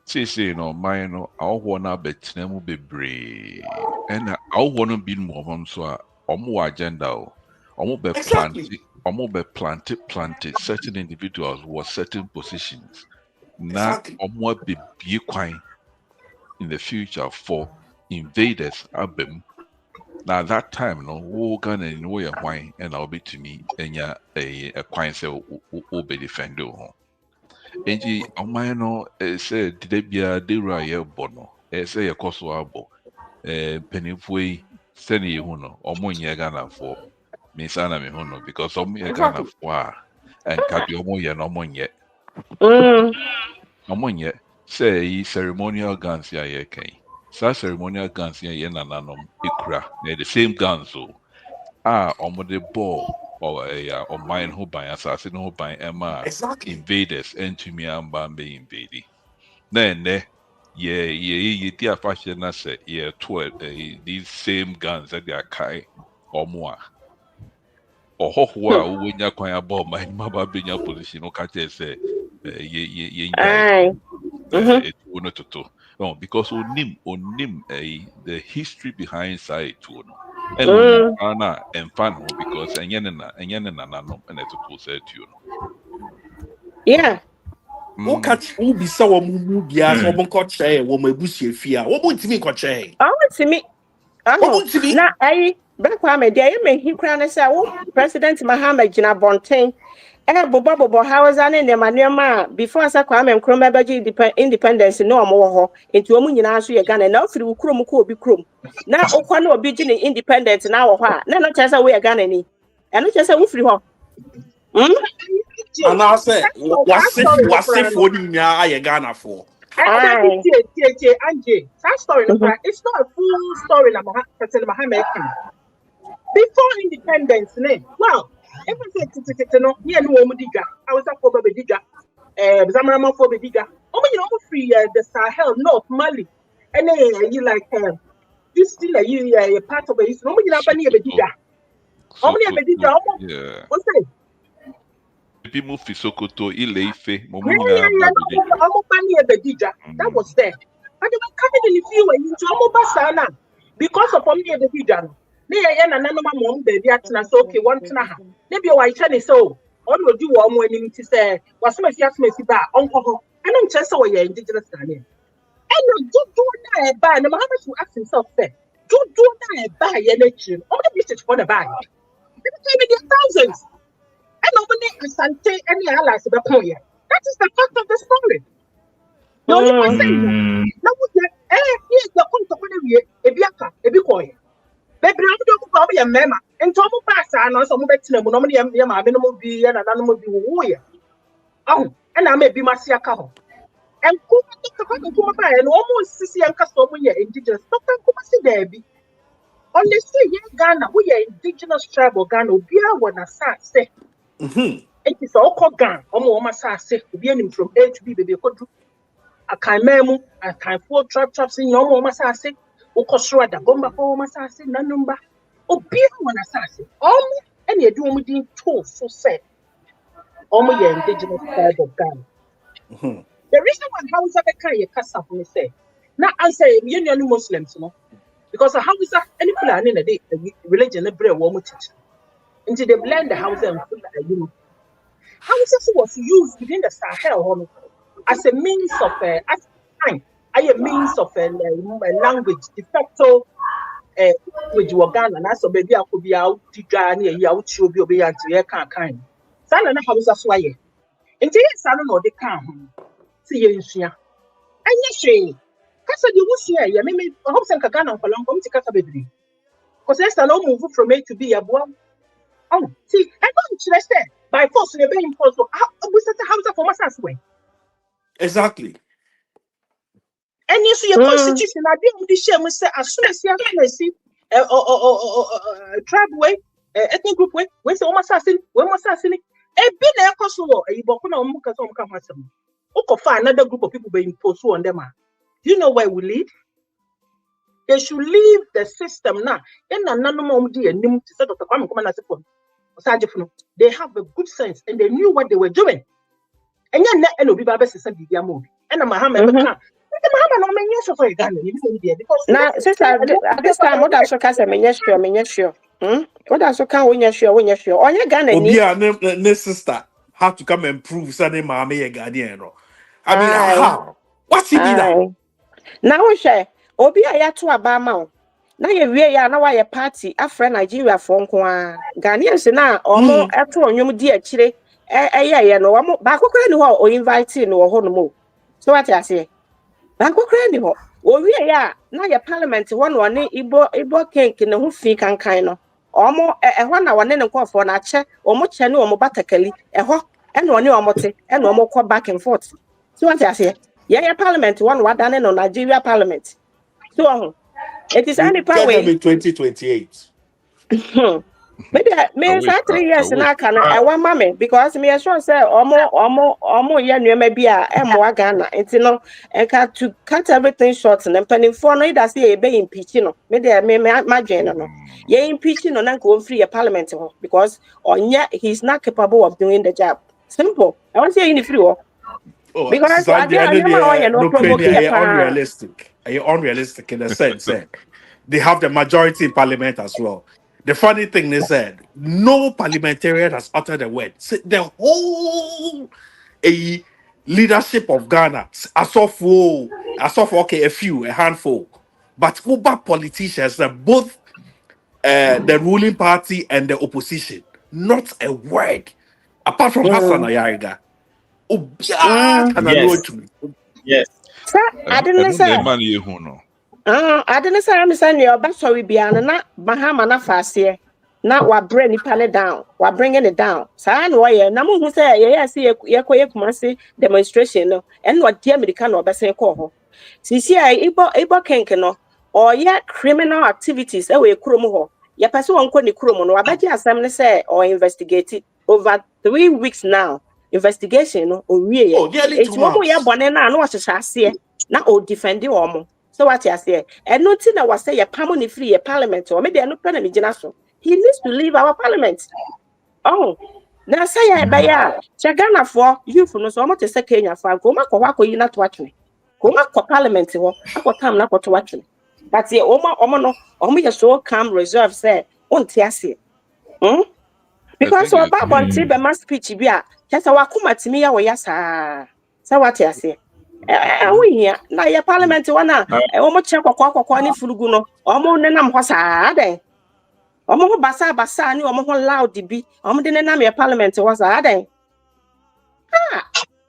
S3: See, my I wanna bet name be brave, and I wanna be more so. Omo agenda, omo be
S2: Exactly.
S3: planted certain individuals were certain positions. Na
S2: Exactly.
S3: omo be quine in the future for invaders. Abem. Now that time, no, wo Ghana in way wine and I'll be to me and ya a quine say will be defended. Enti ọman no sɛ deda biara dewura a yɛbɔ no sɛ yɛkɔ so abɔ mpanimfoɔ yi sɛne yɛhu no ɔmo nyɛ Ghanafoɔ mensa na mehu no because ɔmo yɛ
S2: Exactly.
S3: Ghanafoɔ a ɛnka deɛ ɔmo yɛ no ɔmo nyɛ sɛ yi ceremonial guns a yɛka yi saa ceremonial guns yi a yɛ nananom ekura na the same guns o a ɔmo de bɔɔ ɔman no ho ban asase no ho ban ɛma
S2: Exactly.
S3: invaders ntumi amba mbɛ invade na ɛnɛ yɛdi afahyɛ na sɛ yɛto these same guns ɛde akae ɔmo a ɔhɔhoɔ a wowɔnya kwan abɔ ɔman no mu aba abɛnya position no ka kyerɛ sɛ yɛngyae etuo no toto because onim the history behind saa etuo no ɛna onim paa na ɛmfa ne ho because ɛnyɛ ne nananom ɛna ɛtoto saa etuo no
S4: yeah
S2: Who catch who be so mu bia so obo nkɔkyɛ wɔ mo abusie fie a obo ntimi nkɔkyɛ
S4: awotimi
S2: obo ntimi
S4: na ayi bakwa me dia ye mehi kra ne say wo president Mahama gina bonten bobo hausa ne ne manema before sa Kwame Nkrumah baji independence no omo wo ho enti omu nyina so ye Ghana na ofiri wo krom ko obi krom na okwa na obi gine independent na wo ho a na no kyesa we ye Ghana ni eno kyesa wo firi ho
S2: and I say wase for ni nya aye Ghana for
S6: Angie, that story, it's not a full story. President Mahama before independence, well, everything no, me and woman diga. I was a for baby diga, Zamarama for baby diga. Oh, you know, free the Sahel, North Mali, and then you like you still a part of it. No, you know, baby diga. How many baby diga?
S3: yeah.
S6: What's it?
S3: People fi Sokoto, Ile Ife,
S6: that was there. But they were coming in the few into Amobasana because of only the Vidan. Near an anonymous mom, baby, at okay, one tanaha. Maybe a white Chinese so, all will do one when to say, was my yes, Messi bar, uncle, and I'm just away indigenous Ghanaian. And do that by no matter to ask himself, say, do that by election, all the business for the buy. Maybe thousands. And nobody is saying any allies about here. That is the fact of the story. No, you must say that. Now, here's the point of a biaka, a big boy. Baby, I'm your mema. And Tomu Passa and also Betina, normally Yama, Minimal be and another be warrior. Oh, and I may be Masiaka. And Kuma and almost Sissy and Castle, we are indigenous. Dr. Kumasi Debbie. On the sea, Ghana, we are indigenous tribal Ghana, be our say. It is all called Ghana, almost say, beginning from A to B, baby. A kind memo, a kind 4 traps in your mama sassy, or Cosra, the bomba for Massassin, number, or beer one assassin. Almost any doing within 2 so said. Almost your indigenous tribe of Ghana. The reason why Hausa Beka ye kasa for me say. Now I say union Muslims, no, because Hausa any plan in a day religion every woman teach. Until they blend the Hausa and Hausa was used within the Sahel as a means of a means of a language de facto with your Ghana and so baby I could be out to Ghana ya uchi obi obi anti ye kan kan. Sana na Hausa so aye. Until sana no de kan see you nsua. Anya hwe. Kasa di wusua ya me hope sen Ghana for long come to kasa bebre. Because let's not move from A to B abua. Oh, see, I don't understand. By force we be imposed. How we set Hausa for masas way.
S2: Exactly.
S6: And you see your constitution, I didn't be shame say as soon as you see tribe way, ethnic group way, when say assassin, when assassin, a bit a coso, a bokuna muka some come has some. Oko find another group of people being imposed on them. Do you know where we live? They should leave the system now. And they have a good sense and they knew what they were doing. And you're not any Bible system, and a Muhammad.
S4: Now, sister, at this time, what I so can say, sure. What I so can when you're sure. Oh, you're Ghana.
S2: Ne sister have to come and prove Sunday Mammy a Ghanaian. I mean, how? What's he did that?
S4: Now, we share. Obi a to Abama. Now you ya now why a party after Nigeria phone Ghanaians na omo eto onwom di akire ya no omo ba kokora ni ho o invite no ho no mo. So what I say? Ba kokora ni ho. O ya na ya parliament ho no ne Igbo king ne ho fi kankan no. Omo ho na wone ne nkofo na che omo che ne omo batakali ho e no ne omo te e no omo ko back and forth. So what I say? Ya parliament one wadane no Nigeria parliament. So it is any power
S2: in 2028.
S4: Maybe me 3 years na can I want mommy because me sure say omo ye nneema bi a emwa Ghana enti no e ka to cut everything short and penny for no that say e be impeach no me dey me madwen no ye impeach no na go free parliament ho because he's not capable of doing the job. Simple. I want say in free ho. Because
S2: unrealistic. Unrealistic in the sense that they have the majority in parliament as well. The funny thing is that no parliamentarian has uttered a word. The whole leadership of Ghana, as of okay, a handful, but over politicians, both the ruling party and the opposition, not a word, apart from Hassan Ayariga.
S1: Yes.
S4: Sir, I didn't say. I didn't say I'm saying your back sorry beyond na Bahama na fast here. Now we bring it down. We're bringing it down. So I know why. Na mo say yeah see Kumasi demonstration no. And what the American no be say call. See Igbo king no or yeah criminal activities we kurom ho. Ya person won ko ni kurom no abaji asem ne say or investigate it over 3 weeks now. Investigation no o wie. It's mo ya bone na no hyehyase na o defend omo. So what you say? And nothing that was say a permanent free a parliament or maybe a no pen so. He needs to leave our parliament. Oh, now say I buy Chagana for you for no so much a Kenya for go ma ko you not watch me. Go ma ko parliament ho akọ time na to watch me. But the omo no omo so calm reserve say on tiase. Because so about one tip be my speech be a just wa kuma timi ya wo ya sa. So what you say? We here na your parliament wana omo che kwakwa ni furugu no omo nenam ho saa den omo ho basa ni omo ho loud bi omo de nenam your parliament was saa den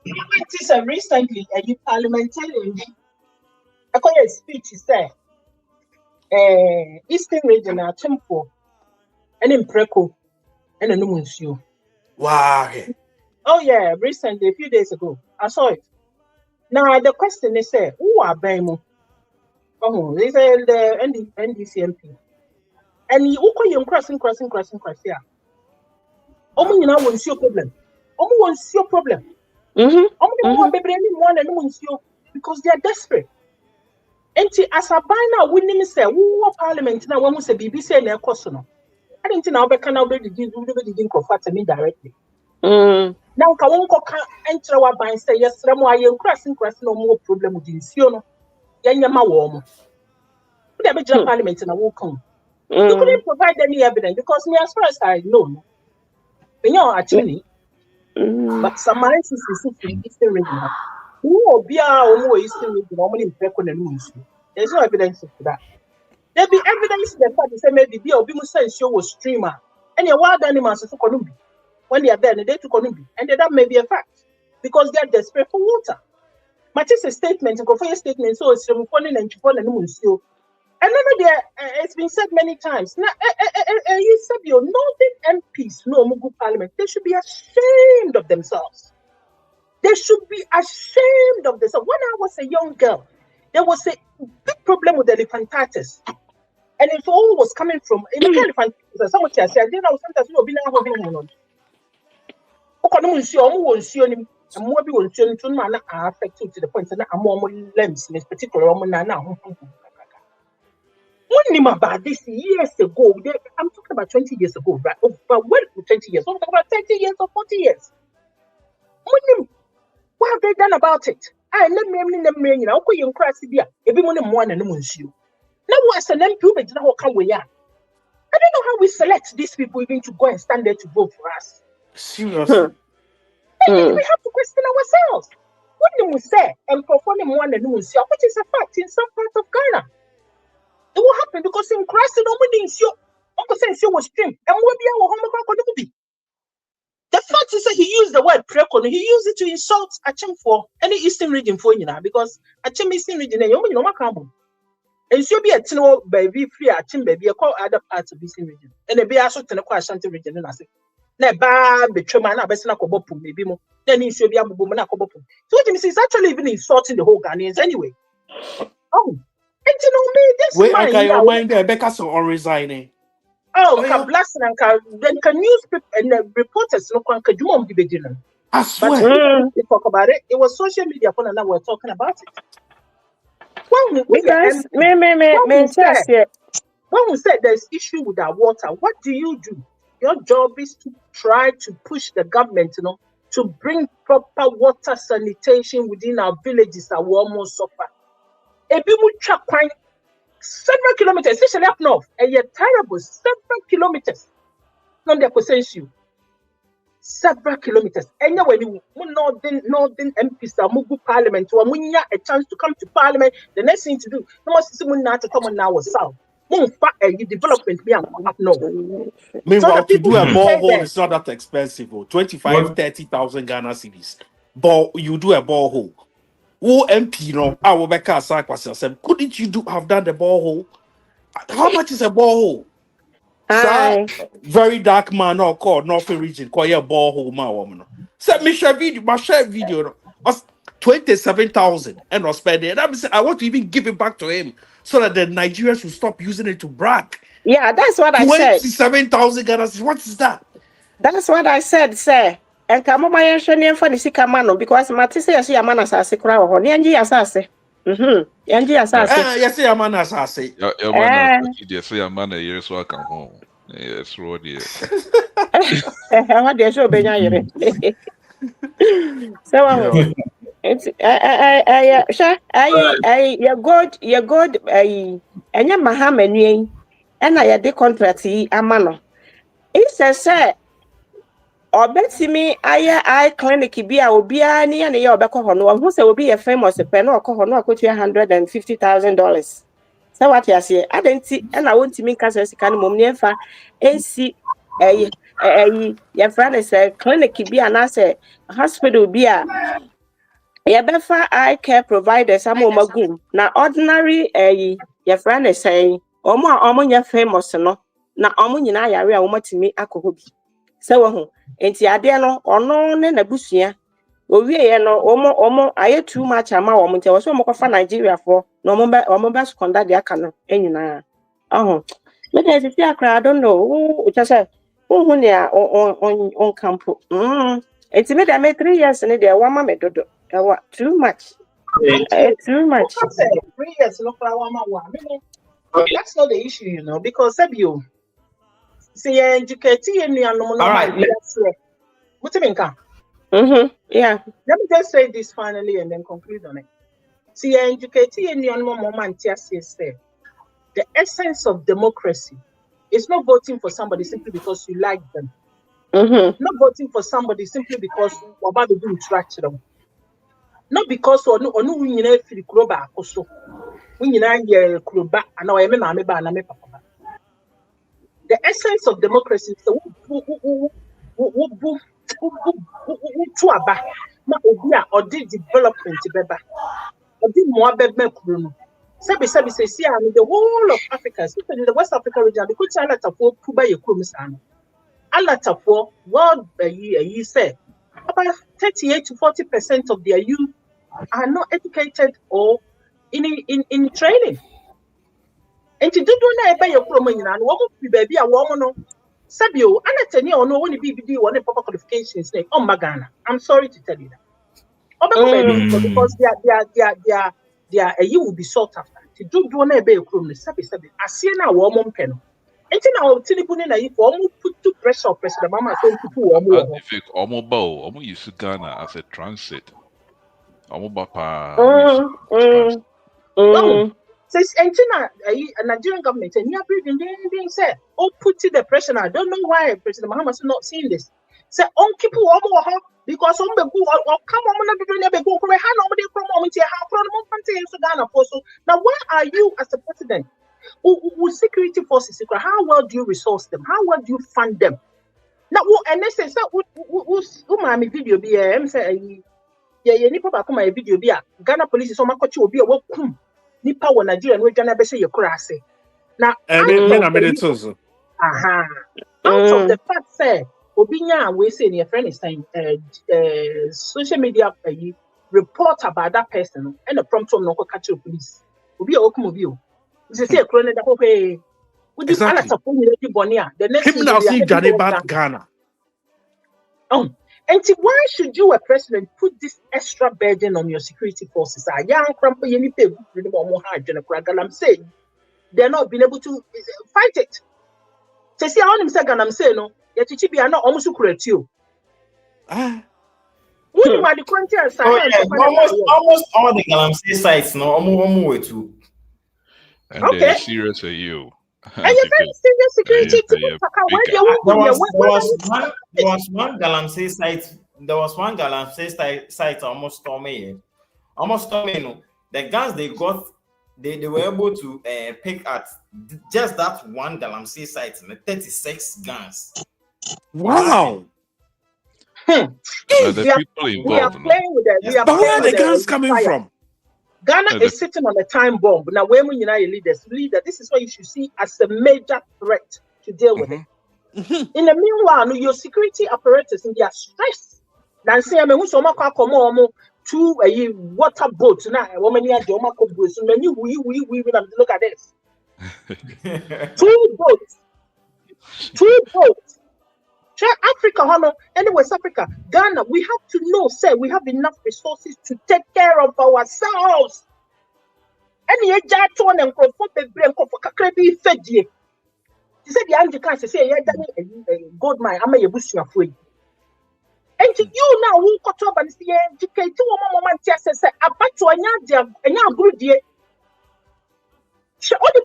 S6: it is a recently a parliamentarian a speech said eastern region temple and in Preco, and a Numuncio.
S2: Wow.
S6: Oh, yeah, recently, a few days ago, I saw it. Now, the question is, who are Bemo? Oh, they say the NDCMP. And you are crossing. Yeah. You know, what's your problem? What's your problem? Because they are desperate. And as a by now, we need to say, who are parliament now? When we say BBC and their customer, I didn't know they can already didn't confront me directly. Now, Kawonko can't enter our by and say, yes, I am crossing, no more problem with the Yanyama warm. But the major parliament and I won't come. You couldn't provide any evidence because me, as far as I know, you know, actually, but some analysis is in Eastern region. Who will be our Eastern region, normally in Precon and Moons? There's no evidence of that. There be evidence that the same maybe be or be sense show was streamer. And your wild animals to Columbi. When they are there, they to Columbi. And that may be a fact. Because they are desperate for water. But it's a statement, a confer statement, so it's from falling and Chipon and Moons. And there, it's been said many times. Now, you said your northern MPs, no Mugu Parliament, they should be ashamed of themselves. They should be ashamed of themselves. When I was a young girl, there was a big problem with elephantitis. And it all was coming from elephantitis. Someone said, I didn't know sometimes you will be now having on. And more people will are affected to the point that I'm more limbs, in particular, now. When about this years ago, I'm talking about 20 years ago, right? But when 20 years, I'm talking about 30 years or 40 years. What have they done about it? I never you know, you crash here. Everyone in one and no one's you. Now, what's an MP? I don't know how we select these people even to go and stand there to vote for us.
S2: Seriously.
S6: We have to question ourselves. What do we say? And performing one and no one's you, which is a fact in some parts of Ghana. It will happen because in Christ, nobody is your Uncle says you was stream. And what be our home be? The fact is that he used the word prekon, he used it to insult Achim for any Eastern region for you now, because Achim Eastern region, and you know, Macambo. And so be a tino baby free Achim baby, a call other parts of Eastern region. And a be also to the Ashanti region, and I say, Neba, Betremana, Besana Kobopu, maybe more. Then he should be a Bumana Kobopu. So what is actually even insulting the whole Ghanaians anyway. Oh. And you know me, this
S2: Wait,
S6: man,
S2: okay, your mind there, Becca so on resigning.
S6: Oh, blasting and then can newspaper and reporters no can do more division.
S2: I swear.
S6: But we talk about it. It was social media for now we're talking about it.
S4: Because
S6: when we said there's issue with our water, what do? Your job is to try to push the government, to bring proper water sanitation within our villages that we almost suffer. Several kilometers, especially up north, and yet terrible, several kilometers. From the Kosensu. Several kilometers. Anyway, northern MPs are moving parliament to a chance to come to parliament. The next thing to do, no more someone now to come on now south. Development be up north.
S2: Meanwhile, so to do a borehole is not that expensive. 30,000 Ghana cedis. But you do a borehole. Who MP no? I will make a sack myself. Couldn't you have done the borehole? How much is a borehole? Very dark man or called Northern region. Call your borehole, my woman. Send me share video. My share video was 27,000 and was spending. I want to even give it back to him so that the Nigerians will stop using it to brag.
S4: Yeah, that's what I said.
S2: 27,000 Ghana. What is that?
S4: That's what I said, sir. And come on, my engineer for the Sikamano because Matisse, I see a man as a crowd or Yanji Assassin. Yanji Assassin.
S2: Yes, a man as I say.
S3: You say a man a year so I come home. Yes, Roddy.
S4: What they show Benjamin. So, it's you're good, and your Mahamani, and I had the contract, a man. It's a sir. Or Betsy me, I clinic be a obia near the Yobaco, who will be a famous pen or cohono, could $150,000. So what you say? I didn't see, and I want to make us as a kind of near AC. Your friend is a clinic be an asset, hospital be a better eye care provider, some magum. Now, ordinary, your friend is saying, or more, your famous, no. na omo nyina yare a wo matimi akọ bi se wo ho enti ade no ono ne na busua owie ye no omo aye too much ama wo mo nti wo so mo kofa Nigeria for na omo be seconda de aka no enyina me dey see akra I don't know just say who ne on campo enti me dey me 3 years ne dey wa ma me dodo too much too much
S6: 3 years no for one man. That's not the issue, you know, because Sabio, see, educate you
S1: All right.
S6: What do you mean?
S4: Yeah.
S6: Let me just say this finally and then conclude on it. See, educate you moment, yes, the essence of democracy is not voting for somebody simply because you like them. Not voting for somebody simply because we're about to do interact them. Not because or no we need to feel also. We need to kroba and now papa. The essence of democracy is the or did development beba or did more beba kuruno. Sabi say the whole of Africa, especially the West Africa region, the kucha ala tafo kuba ye kurumisano. Ala tafo world ye say about 38 to 40% of their youth are not educated or in training. And to do na ebe your promo nyina no wo bi baby a wo mo no sabio anatani o no woni BBD woni proper qualifications like on Magana. I'm sorry to tell you that. Because their you will be sought after. To do na ebe your promo sabi asie na wo mo mpe no. Enti na o tinibu ni na yi for mo put to pressure president mama so put wo mo.
S3: Omo use Ghana as a transit. Omo bapa.
S6: Says Entina, a Nigerian government, and you are breathing being said, oh, put the pressure. I don't know why President Muhammad is not seeing this. Say, on keep because on the go or come on, never go for a hand over the promo into how from Ghana for so. Now, where are you as a president? Who security forces, how well do you resource them? How well do you fund them? Now, and they say, so, who's my video be a say, yeah, nipa ba kuma video be a Ghana police so makochi obi a wakum. Nipa wa Nigeria no Ghana be say ye kura ase. Now, out of the fact say obinya we say near friend is saying social media report about that person and the prompt from no catch police. Obi a wakum obi o. You say krone da ho pe. Would you ala tapo ni bonia the next
S2: him now see Janibat Ghana.
S6: And why should you, a president, put this extra burden on your security forces? I'm saying they're not being able to fight it. So see, I want to say, no, yet be not almost correct you.
S1: Almost all the Galamsey sites, no, almost too.
S3: And they're serious at you.
S6: And you're very serious security.
S1: There was one Galamsey site. There was one Galamsey site almost stormy. The guns they got, they were able to pick at just that one Galamsey site, 36 guns.
S2: Wow.
S3: The people involved.
S6: We are playing with it.
S2: But where are the guns coming from?
S6: Ghana is sitting on a time bomb. Now, when we unite leader, this is what you should see as a major threat to deal with it. In the meanwhile, your security apparatus in their stress. Now, say, I mean, we saw two water boats now. Woman, you boats. We look at this. Two boats. Africa, anyway, Africa, Ghana, we have to know, say, we have enough resources to take care of ourselves. And you just want to go for the brain for Kakrebi Fedi. He said, the Anglican say, gold mine, I'm a bush of free. And you now who got up and say, educate two woman, just say, about to a good year. She only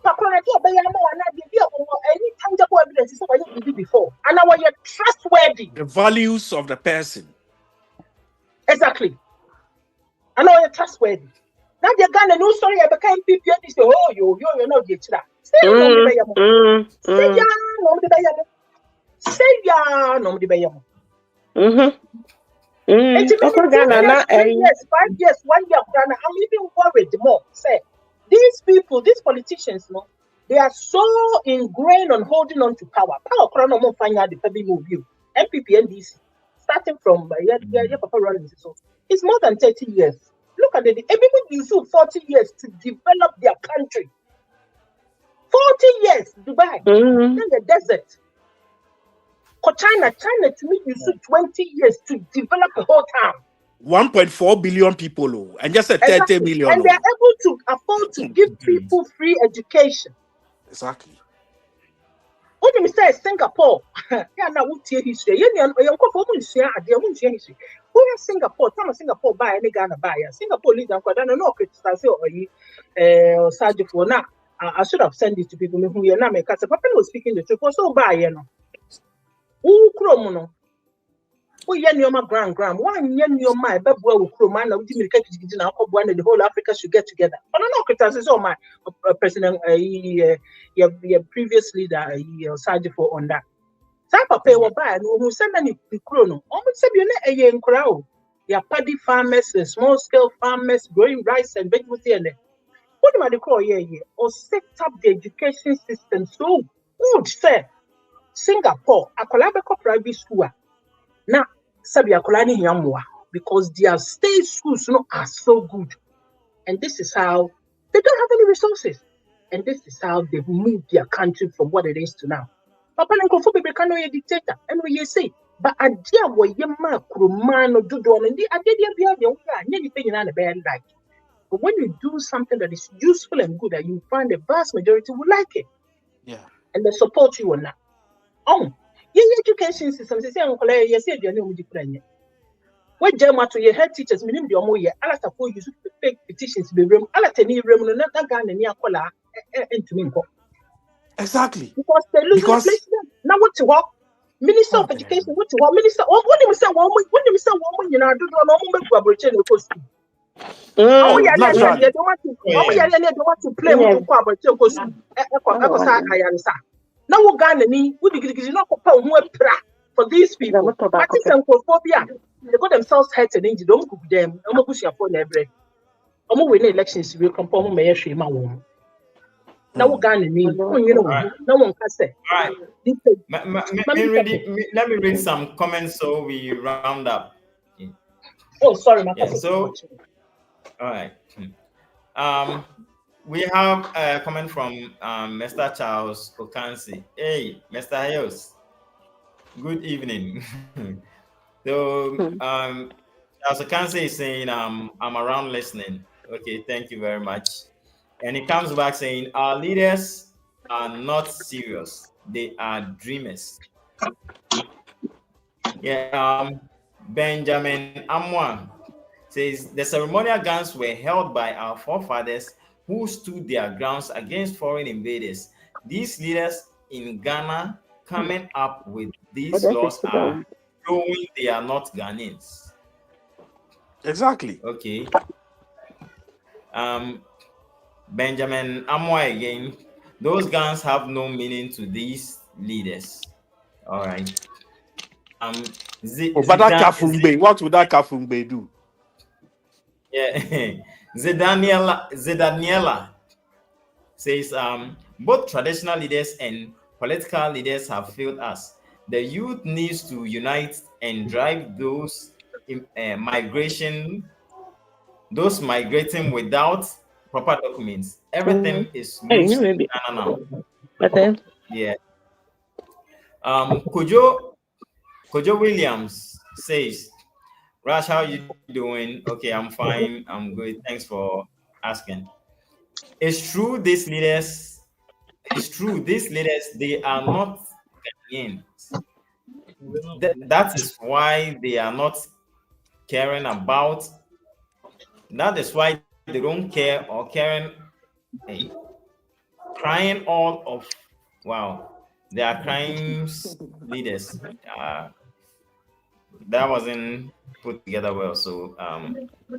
S6: any tangible evidence is what you did before. And now you're trustworthy.
S2: The values of the person.
S6: Exactly. I know you're trustworthy. Now they're gonna no story I became people say, oh, you're not get that. Say ya no the bayamo. And yes, 5 years, 1 year, I'm even worried more. Say these people, these politicians, no, They are so ingrained on holding on to power. Power crown no find out the public move you. MPP NDC, starting from Papa Rollins. So it's more than 30 years. Look at it. Everyone use 40 years to develop their country. 40 years, Dubai. Then the desert. China to me use 20 years to develop the whole town.
S2: 1.4 billion people, and just a 30 million.
S6: And they're able to afford to give people free education.
S2: Exactly.
S6: What do you say, Singapore? Yeah, now what's your history? You know, history. Who is Singapore? Tell me Singapore buy any Ghana buy. Singapore leader, I don't know, criticize or Sergio for now. I should have sent it to people who are not because the Papa was speaking the truth. So buy, you know. Who chromo? Who yen your grand, one yen your my babu chroman, the whole Africa should get together. I don't know, criticize all my president, your previous leader, Sergio for on that. Sapa pay will buy, who send any chrono. Almost said you know a young crowd. They are paddy farmers, small scale farmers growing rice and vegetables. What do I call here? Or set up the education system so good, sir. Singapore, a collaborative private school. Now, Sabia Kolani Yamwa, because their state schools are so good. And this is how they don't have any resources. And this is how they've moved their country from what it is to now. Papa Nko Bebe can be a dictator, and we say, but a dear boy, Yama, Kurumano, Dudon, and the idea behind the anything on the bad like. But when you do something that is useful and good, that you find the vast majority will like it.
S2: Yeah.
S6: And they support you on that. Oh, your education system, they say, Uncle, you say, you're new different. What German to your head teachers, minimum your more year, I'll have to use fake petitions to be room, I'll have to need room, not that gun and near collar and to me.
S2: Exactly.
S6: Because they lose replacement. Now what to work? Minister of Education, what to work? Minister, what do you say? What do you say? Woman, you know, do no more collaboration with us. Oh, yeah, they don't want to play with collaboration with us. Now we're gonna need not for these people. Phobia. They got themselves hurt and injured. Don't cook them. I'm push your phone every. I'm win elections. We come from Mayor Shima. Now we're gonna need. You know, no one can say.
S1: All right. Let me read some comments so we round up.
S6: Oh, sorry, my
S1: so, all right. We have a comment from Mr. Charles Okansi. Hey, Mr. Hayos. Good evening. So, Charles Okansi is saying, I'm around listening. Okay, thank you very much. And he comes back saying, our leaders are not serious. They are dreamers. Yeah, Benjamin Amwan says, the ceremonial guns were held by our forefathers who stood their grounds against foreign invaders. These leaders in Ghana coming up with these laws are showing they are not Ghanaians.
S2: Exactly.
S1: Okay. Benjamin Amoy again. Those guns have no meaning to these leaders. All right.
S2: But that Kafumbe, what would that Kafumbe do?
S1: Yeah. Zedaniela says, both traditional leaders and political leaders have failed us. The youth needs to unite and drive those migrating without proper documents. Everything is loose in Ghana now. Yeah. Kojo Williams says, Rash, how you doing? Okay, I'm fine. I'm good. Thanks for asking. It's true, these leaders, they are not Ghanaians. That is why they are not caring about. That is why they don't care or caring. Hey, crying all of, wow, they are crimes leaders. That wasn't put together well. So,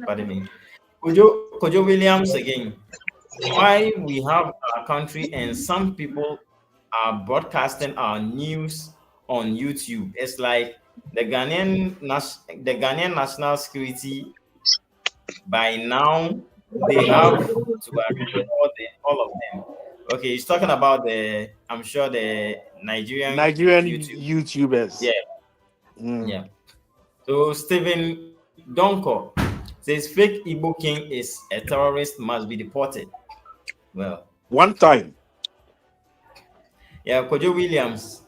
S1: pardon me. Kojo Williams again. Why we have our country and some people are broadcasting our news on YouTube. It's like the Ghanaian National Security. By now, they have to arrest all of them. Okay, he's talking about I'm sure the Nigerian
S2: Nigerian
S1: YouTube.
S2: YouTubers.
S1: Yeah, yeah. So Stephen Donko says fake Igbo king is a terrorist, must be deported. Well,
S2: One time.
S1: yeah, Kojo Williams.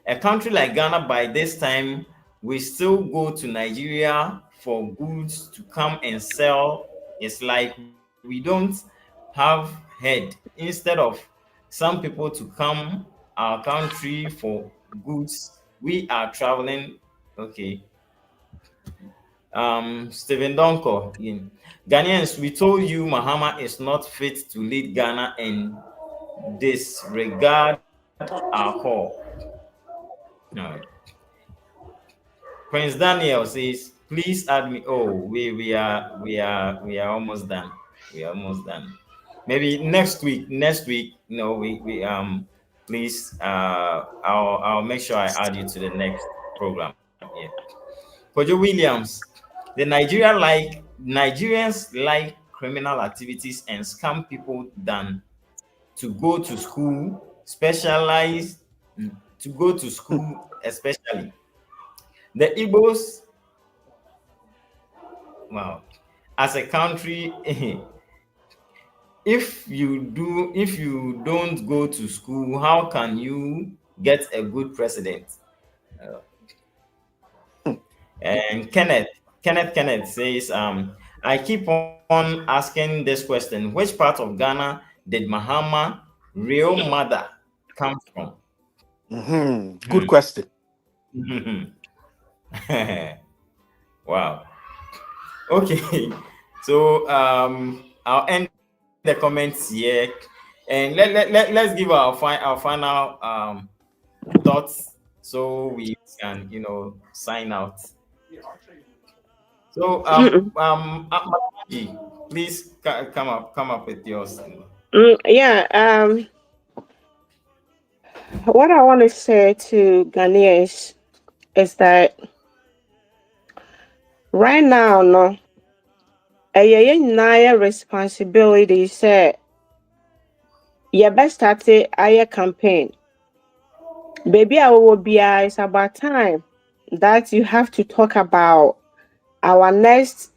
S1: A country like Ghana by this time we still go to Nigeria for goods to come and sell. It's like we don't have head. Instead of some people to come our country for goods, we are traveling. Okay. Stephen Donko. Ghanaians, we told you Mahama is not fit to lead Ghana and disregard our call. All right. Prince Daniel says, please add me. Oh, we are almost done. We are almost done. Maybe next week. Next week, we please I'll make sure I add you to the next program. Yeah. Kojo Williams, Nigerians like criminal activities and scam people than to go to school, specialize to go to school, especially. The Igbos, wow, as a country, if you don't go to school, how can you get a good president? Uh, and Kenneth says, I keep on asking this question: which part of Ghana did Mahama real mother come from?
S2: Good question.
S1: Wow. Okay. So I'll end the comments here, and let's give our final thoughts so we can sign out. So Mamaji, please come up with yours.
S4: Yeah. What I want to say to Ghanaians is that right now, no, a responsibility say your best start a campaign. Baby, I will be. It's about time that you have to talk about our next,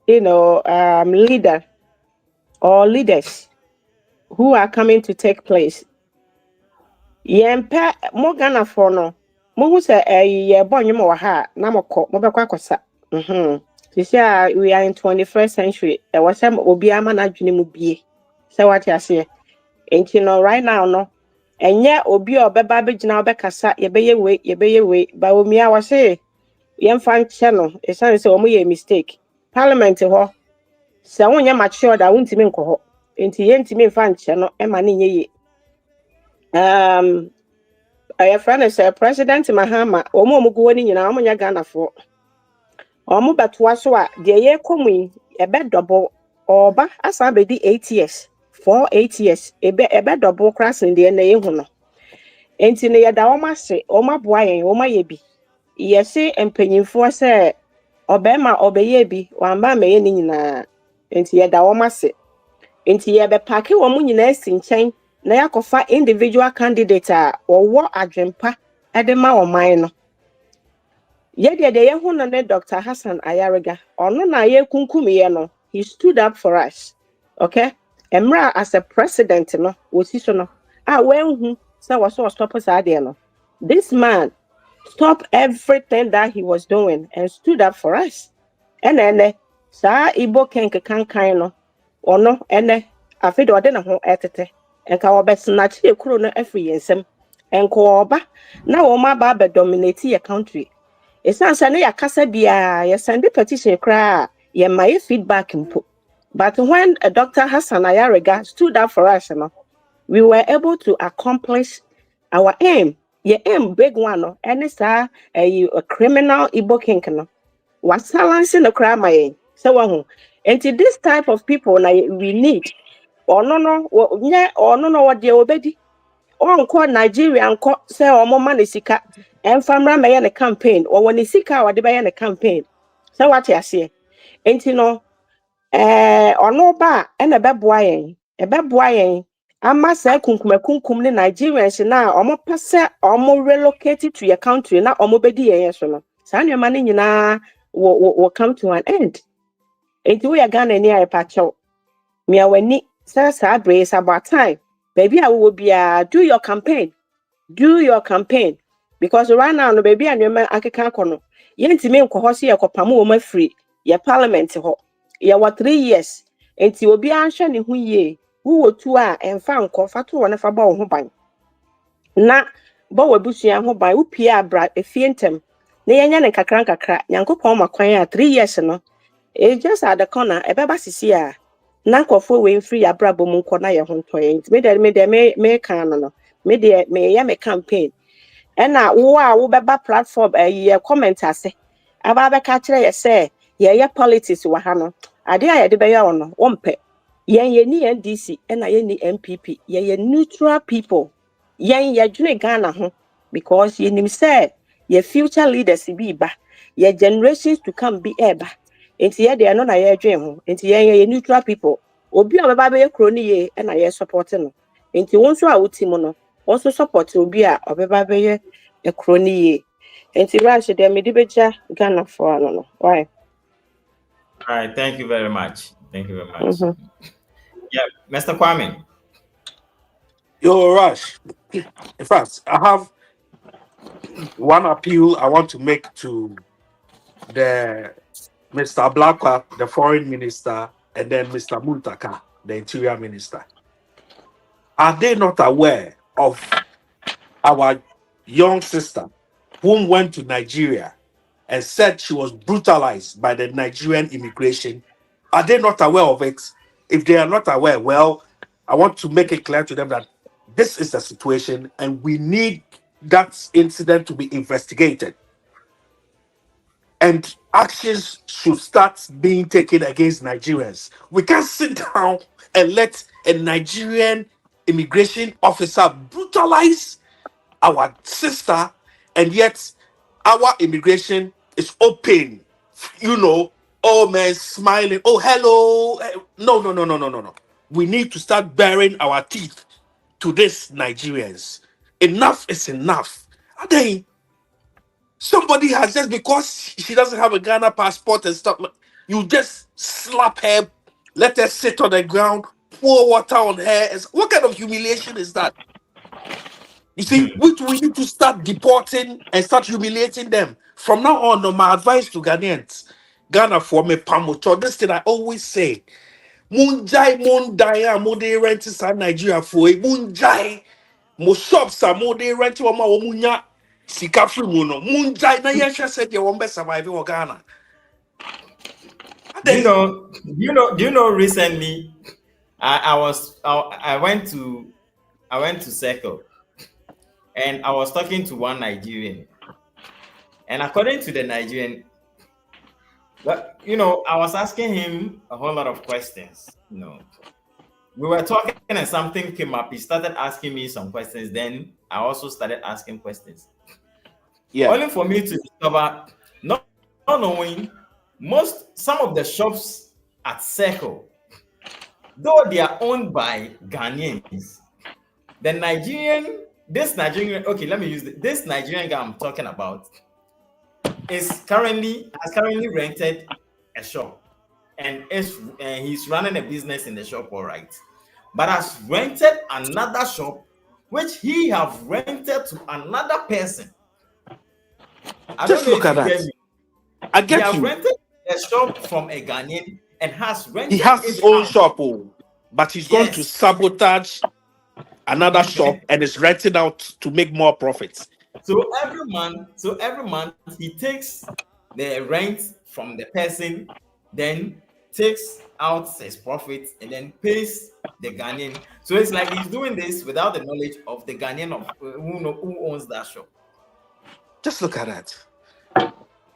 S4: leader or leaders who are coming to take place. Yempe mo Ghana for no. Mo hu say ye bonyo mo ha na moko mo bekwa kosa. We are in 21st century. E was say obi ama na dwene mu bie. Say what you say. Enti no right now no. Enye obi obeba begina obekasa yebeye we ba omi a wase yemfa nche no. E say omo ye mistake. Parliament ho. Se wonye mature da wontimi nko ho. Enti yentimi mfa nche no e ma ne nye ye. Our friend is President Mahama. Omo go ni nyina omo nya Ghana for. Omo betoa so a de ye komu e be double oba asan be di 8 years. For 8 years e be double class in de na ye hu no. Enti ne ye da omo ase, omo boa yen, omo ye bi. Ye se empanyimfo se obema obeye bi, wamba me ye ni nyina. Enti ye da omo ase. Enti ye be pake omo nyina si nchen. Na yakofa individual candidate a owo adwempa edema oman no ye de ye hu no ne Dr. Hassan Ayarega ono na ye kunkum ye no he stood up for us. Okay, emra as a president no wosi so no wenhu say was so stop us ade no. This man stopped everything that he was doing and stood up for us. Ene sa Igbo kankan no ono ene afide ode na ho etete enka obesnachi ekuro no afri yensem enko oba na wo ma ba dominate your country esansa na yakasa bia ye send petition kra ye my feedback impo. But when Dr. Hassan Ayarega stood up for us no, we were able to accomplish our aim. Your aim big one no any sir a criminal Igbo king no was silencing the crime so until this type of people we need no what they obedi onko Nigeria nko say omo ma ne sika emfamra me ye ne campaign o ne sika o de be ye ne campaign say what you say enti no ono ba e na beboa yen ama say kunkum ne Nigerians na omo pese omo relocate to your country na omo bedi yen so no saa nneema ne nyina will come to an end. Enti we Ghana ni aye pacho me awani saa brace about time baby I will be do your campaign because right now no baby anwema akeka akono yentime nkwo so yakopam wo ma free ya parliament ho ya 3 years enti obi anhwe ne ho yie wo tu a emfa nkọ fato wo ne fa ba wo ho ban na bo wabusua ho ban upie abra efie ntem na yenya ne kakra nyankopon makwan a 3 years no it just at the corner ebeba sisi a na nkofo we free abra bom nkọ na ye ho ntoye enti me kan no me ya me campaign ena wo a wo beba platform ye comment ase aba be ka kire ye say ye politics wa ha no ade a ye de be ya ono wo mpe ye ni NDC ena ye ni MPP ye neutral people ye dwene Ghana ho because ye nim say ye future leaders bi ba ye generations to come be eba enti ye de no na ye dwen ho enti ye neutral people obi a beba be ye kro ni ye ena ye support no enti won so a wotimo no also support obi a obeba be ye ekro ni ye enti ranch de me di beja Ghana for no why.
S1: All right, thank you very much. Thank you very much.
S4: Mhm.
S1: Yeah, Mr. Kwame.
S2: Yo, Rush. In fact, I have one appeal I want to make to the Mr. Blakwa, the foreign minister, and then Mr. Muntaka, the interior minister. Are they not aware of our young sister who went to Nigeria and said she was brutalized by the Nigerian immigration? Are they not aware of it? If they are not aware, well, I want to make it clear to them that this is the situation and we need that incident to be investigated. And actions should start being taken against Nigerians. We can't sit down and let a Nigerian immigration officer brutalize our sister, and yet our immigration is open. You know, oh man, smiling. Oh, hello. No, no, no, no, no, no, no. We need to start baring our teeth to these Nigerians. Enough is enough. And then somebody has just because she doesn't have a Ghana passport and stuff, you just slap her, let her sit on the ground, pour water on her. What kind of humiliation is that? You see, which we need to start deporting and start humiliating them. From now on, no, my advice to Ghanaians, Ghana for me, Pamucho, this thing I always say, Munjai, Mundaya, Mode rent is Nigeria for it, Munjai, Mo shops are Mode rent or Munya, Sikafu Muno, Munjai, Nayasha said you won't be surviving or Ghana. And
S1: Do you
S2: then,
S1: know? Do you know? Recently, I went to Circle, and I was talking to one Nigerian, and according to the Nigerian, but I was asking him a whole lot of questions. We were talking and something came up. He started asking me some questions. Then I also started asking questions.
S2: yeah,
S1: Only for me to discover, not knowing some of the shops at Circle, though they are owned by Ghanaians, this Nigerian, okay, let me use this Nigerian guy I'm talking about has currently rented a shop and he's running a business in the shop, all right, but has rented another shop which he have rented to another person. I don't
S2: just
S1: know
S2: look
S1: if
S2: at
S1: you get
S2: that.
S1: me.
S2: I
S1: He
S2: get
S1: have
S2: you.
S1: rented a shop from a Ghanaian and has
S2: He
S1: rented
S2: has his
S1: it
S2: own
S1: out.
S2: shop, oh, but he's going to
S1: Yes.
S2: sabotage another shop and is renting out to make more profits.
S1: So every month he takes the rent from the person, then takes out his profit and then pays the Ghanaian. So it's like he's doing this without the knowledge of the Ghanaian of who owns that shop.
S2: Just look at that.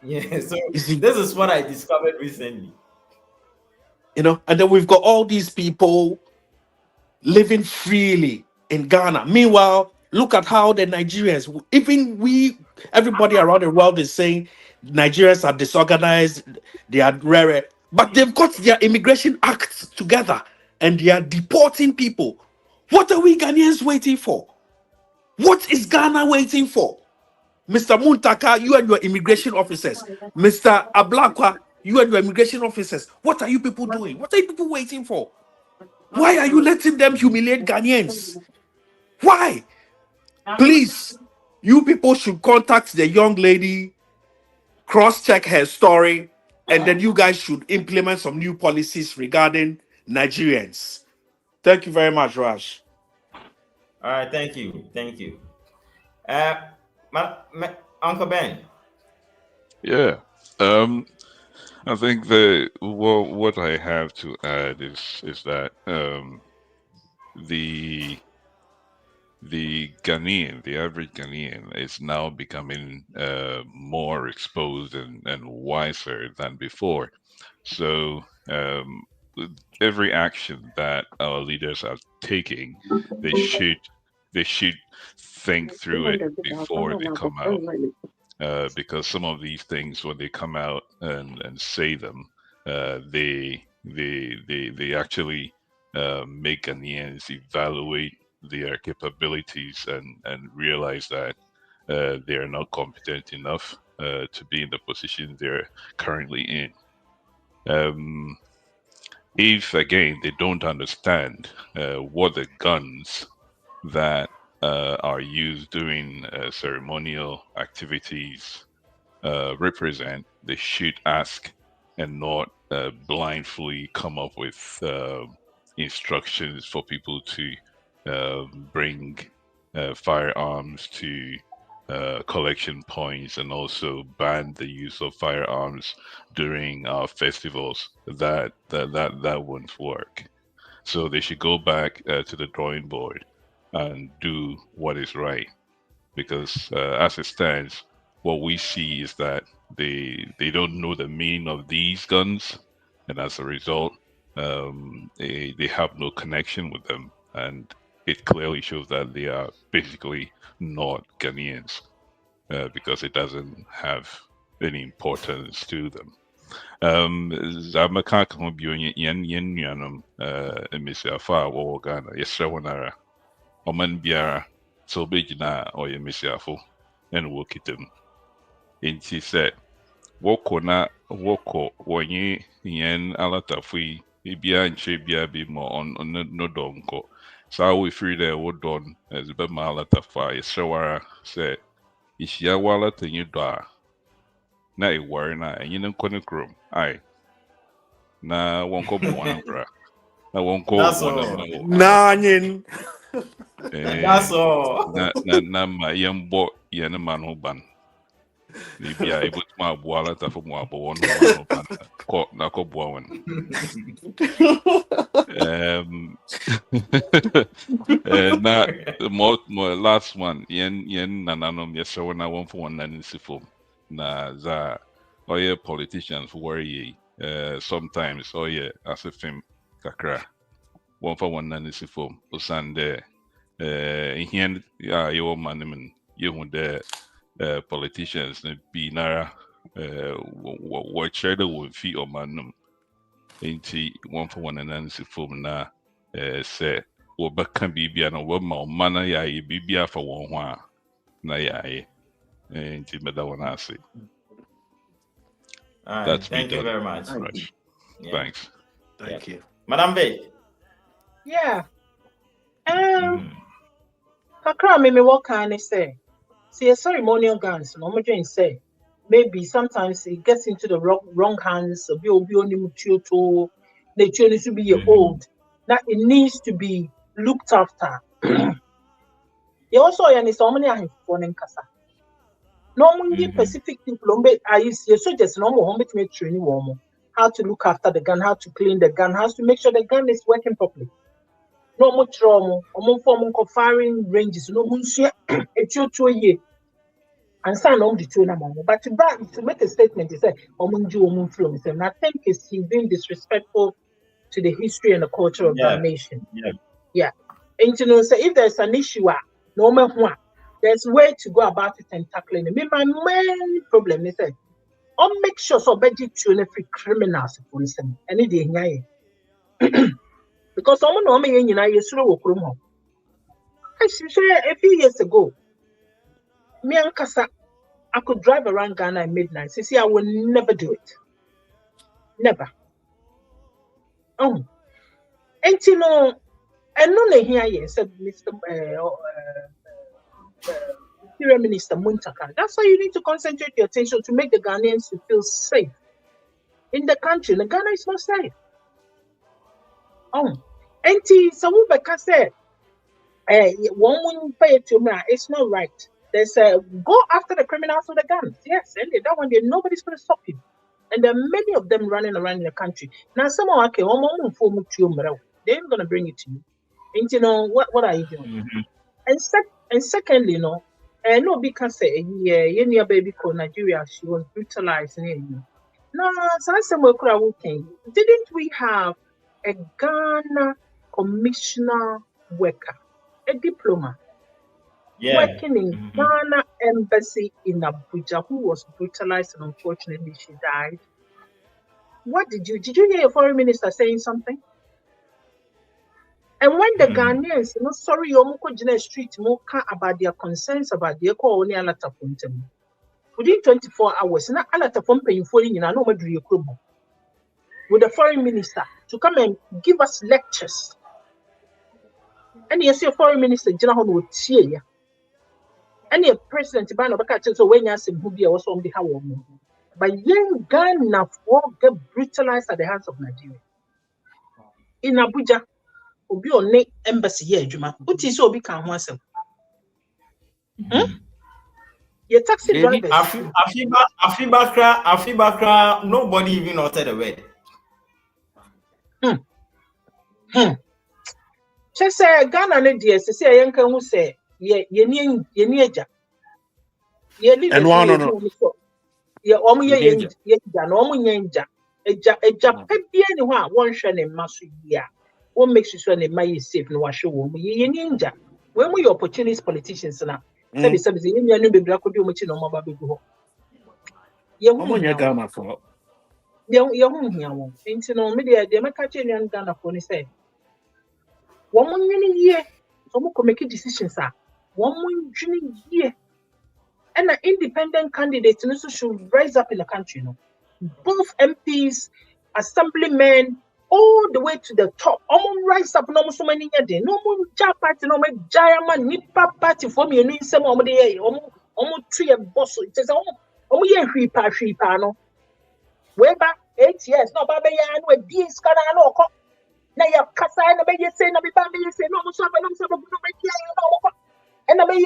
S1: Yeah. So
S2: You see,
S1: this is what I discovered recently.
S2: and then we've got all these people living freely in Ghana. Meanwhile, look at how the Nigerians, everybody around the world is saying Nigerians are disorganized, they are rare, but they've got their immigration act together and they are deporting people What are we Ghanaians waiting for? What is Ghana waiting for? Mr. Muntaka, you and your immigration officers. Mr. Ablakwa, you and your immigration officers. What are you people doing? What are you people waiting for? Why are you letting them humiliate Ghanaians? Why? Please, you people should contact the young lady, cross-check her story, and then you guys should implement some new policies regarding Nigerians. Thank you very much, Raj.
S1: All right, thank you. Uncle Ben.
S3: Yeah. I think what I have to add is that the Ghanaian, the average Ghanaian, is now becoming more exposed and wiser than before. So every action that our leaders are taking, they should think through it before they come out. Because some of these things, when they come out and say them, they actually make Ghanaians evaluate their capabilities and realize that they are not competent enough to be in the position they're currently in. If again they don't understand what the guns that are used during ceremonial activities represent, they should ask and not blindly come up with instructions for people to bring firearms to collection points and also ban the use of firearms during our festivals. That won't work. So they should go back to the drawing board and do what is right. Because as it stands, what we see is that they don't know the meaning of these guns, and as a result, they have no connection with them, and it clearly shows that they are basically not Ghanaians because it doesn't have any importance to them. Zamaka kan bi yen nuanom mmesiafo a wɔwɔ Ghana yɛsrɛ wɔn ara ɔman biara sɛ ɔbɛgyina a ɔyɛ mmesiafo ɛna wɔkita mu nti sɛ wɔkɔ wɔnye yɛn alatafo yi ebia nkyerɛ bia bi ma no dɔ nkɔ saa wɔfiri dɛ wɔdɔ no ɛdze bɛma alatafo a yɛsrɛ wɔn ara sɛ yɛhyia wɔ alatanyi dɔ a na ɛwɔre no a ɛnyɛ no nkɔ ne kurom ae na wɔnkɔ bɔ wɔn abra na wɔnkɔ wɔn
S2: Nanyin.
S1: That's all.
S3: na ma yɛmbɔ yɛn ma no ban maybe I able to aboa alatafo mu abɔ wɔn ho ban na kɔboa wɔn na more last one yɛn nananom yɛsrɛ wɔn na wɔmfa wɔn nan si fam na za ɔyɛ politicians worry sometimes ɔyɛ asefem kakra wɔmfa wɔn nan si fam osan dɛ here yɛwɔ ma no mu yɛhu dɛ politicians no bi nara wɔkyerɛ dɛ wɔmfi ɔma no mu nti wɔmfa wɔn nan si fam na sɛ wɔbɛka biribia no wɔbɛma ɔma no yɛayɛ biribia afa wɔn ho a na yɛayɛ nti mɛda wɔn ase. That's
S1: thank you very much.
S3: Yeah. Thanks.
S2: Thank you.
S1: Madam Bay.
S6: Yeah. Kakra me what can I say? See, a ceremonial guns, no more say. Maybe sometimes it gets into the wrong hands. Be only to the children to be old. That it needs to be looked after. You also and so many are phone and casa. Normally, Pacific people, I use so just normal home to make training warm. How to look after the gun, how to clean the gun, how to make sure the gun is working properly. No more trauma, or more firing ranges, no more share a 2 year. And sign on the 2 number. But to make a statement, he said, and I think he's being disrespectful to the history and the culture of our nation. Yeah. And you know, so if there's an issue, no matter what, there's a way to go about it and tackling it. My main problem is that make sure so budget to every criminals for instance. Any day, because someone know me in United States. a few years ago, me and Kasa, I could drive around Ghana at midnight. See, I will never do it. Never. Oh, and you know, and no, here, said Mr. Interior Minister Muntaka. That's why you need to concentrate your attention to make the Ghanaians to feel safe in the country. The Ghana is not safe. Oh, and some can say, one won't pay it to me. It's not right. There's go after the criminals with the guns. Yes, and that one day nobody's going to stop you. And there are many of them running around in the country. Now, some are okay. They ain't going to bring it to you. And you know what are you doing? And secondly, no, no, because yeah, your baby called Nigeria, she was brutalized. No, so I said, didn't we have a Ghana commissioner worker, a diplomat, working in Ghana embassy in Abuja, who was brutalized and unfortunately she died? What did you hear your foreign minister saying something? And when the Ghanaians, sorry, you street more about their concerns about their call only alata puntem. Within 24 hours, na alata paying for you, no matter your club. With the foreign minister to come and give us lectures. And yes, your foreign minister, General would see ya. And your president, Ban of a so when you ask him who be also on the how. But young Ghana get brutalized at the hands of Nigeria. In Abuja. Obi on embassy here, Juma. What is Obi can once? Your taxi drivers.
S1: Afibakra, nobody even uttered a word.
S6: Just say Ghana ne dear, say a young who say, ye eja. Ye leave no. Ye omu ye no yenja. Eja pebi anyone one share ne masu ya. What makes you sure they might safe no wash woman? Ye ninja. When we opportunist politicians now, say you new baby could do much no more baby go. You won't Ghana for you won't hear one. Into no media, they make catch any Ghana for any say. 1 year, some could make decisions, sir. 1 year. And an independent candidate should rise up in the country, both MPs, assemblymen, all the way to the top. Rise up no so many years. No more party, no more giant nipa party for me. And some of the tree and boss. It says, year creeper, no. Way back 8 years, no, Baba Yan with these kind of no. Now you have Casa and the baby say, no, Baba say, no, Musaba, and the baby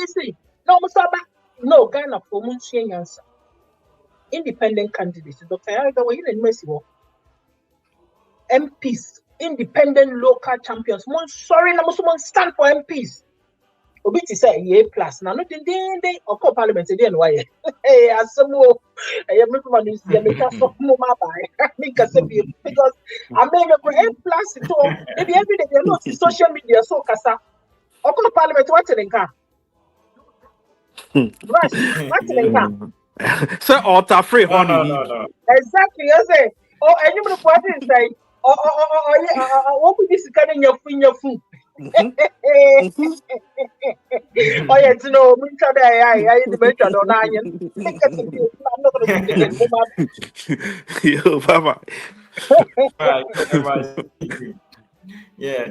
S6: say, no, Musaba, no, Ghana for Munchi answer. Independent candidates, Dr. Ariga, were you in Mercy? MPs, independent local champions. Sorry, na musumo stand for MPs. Obi ti say ye plus. Now not the or parliament again. Why? Hey, asemo. I am not going to see me just so more by. Because I mean, A plus it all. Maybe every day they know social media so kasa. Or parliament what's in car. Right, what's in car.
S2: So alter free honey.
S1: No.
S6: Exactly. I say. Oh, and you know what is say. What would this kind of your food? Oh, yes, no, I mentioned on iron. I'm not going to
S2: Yo, Baba.
S1: Yeah.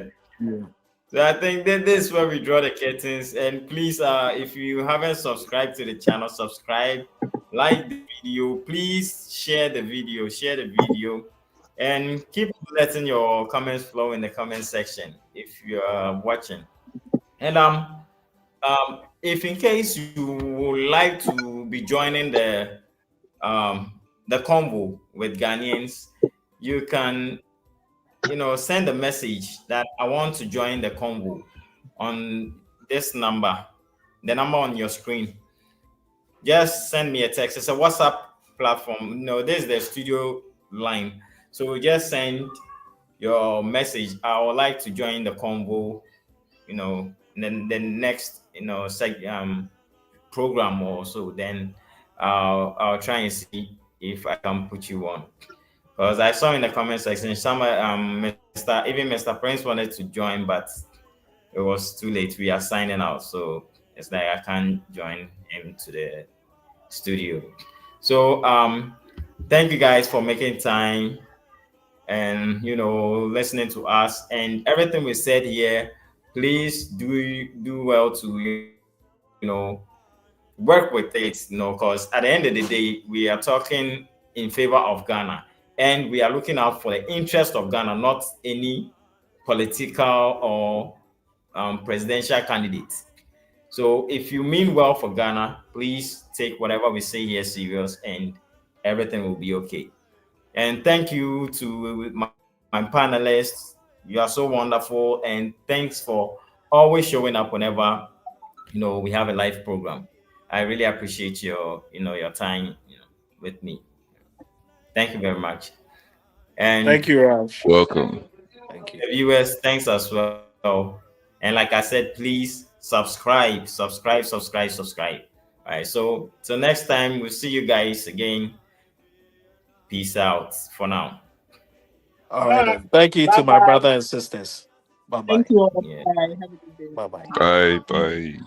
S1: So I think that this is where we draw the curtains. And please, if you haven't subscribed to the channel, subscribe, like the video, please share the video. And keep letting your comments flow in the comment section if you're watching. And if in case you would like to be joining the convo with Ghanaians, you can send a message that I want to join the convo on this number, the number on your screen. Just send me a text. It's a WhatsApp platform. This is the studio line. So just send your message. I would like to join the convo, then the next, program or so. Then I'll try and see if I can put you on. Because I saw in the comment section, some Mr. Prince wanted to join, but it was too late. We are signing out, so it's like I can't join him to the studio. So thank you guys for making time and listening to us and everything we said here. Please do well to work with it, because at the end of the day we are talking in favor of Ghana, and we are looking out for the interest of Ghana, not any political or presidential candidate. So if you mean well for Ghana, please take whatever we say here serious, and everything will be okay. And thank you to my panelists. You are so wonderful, and thanks for always showing up whenever we have a live program. I really appreciate your time with me. Thank you very much. And
S2: Thank you, Raj.
S3: Welcome.
S2: Thank you.
S1: the viewers, thanks as well. And like I said, please subscribe. All right. So till next time, we'll see you guys again. Peace out for now.
S2: All right, then. Thank you
S6: Bye
S2: to my
S6: bye.
S2: brother and sisters. Bye bye.
S6: Thank you all.
S1: Yeah.
S6: Bye. Have a good day.
S2: Bye bye.
S3: Bye bye.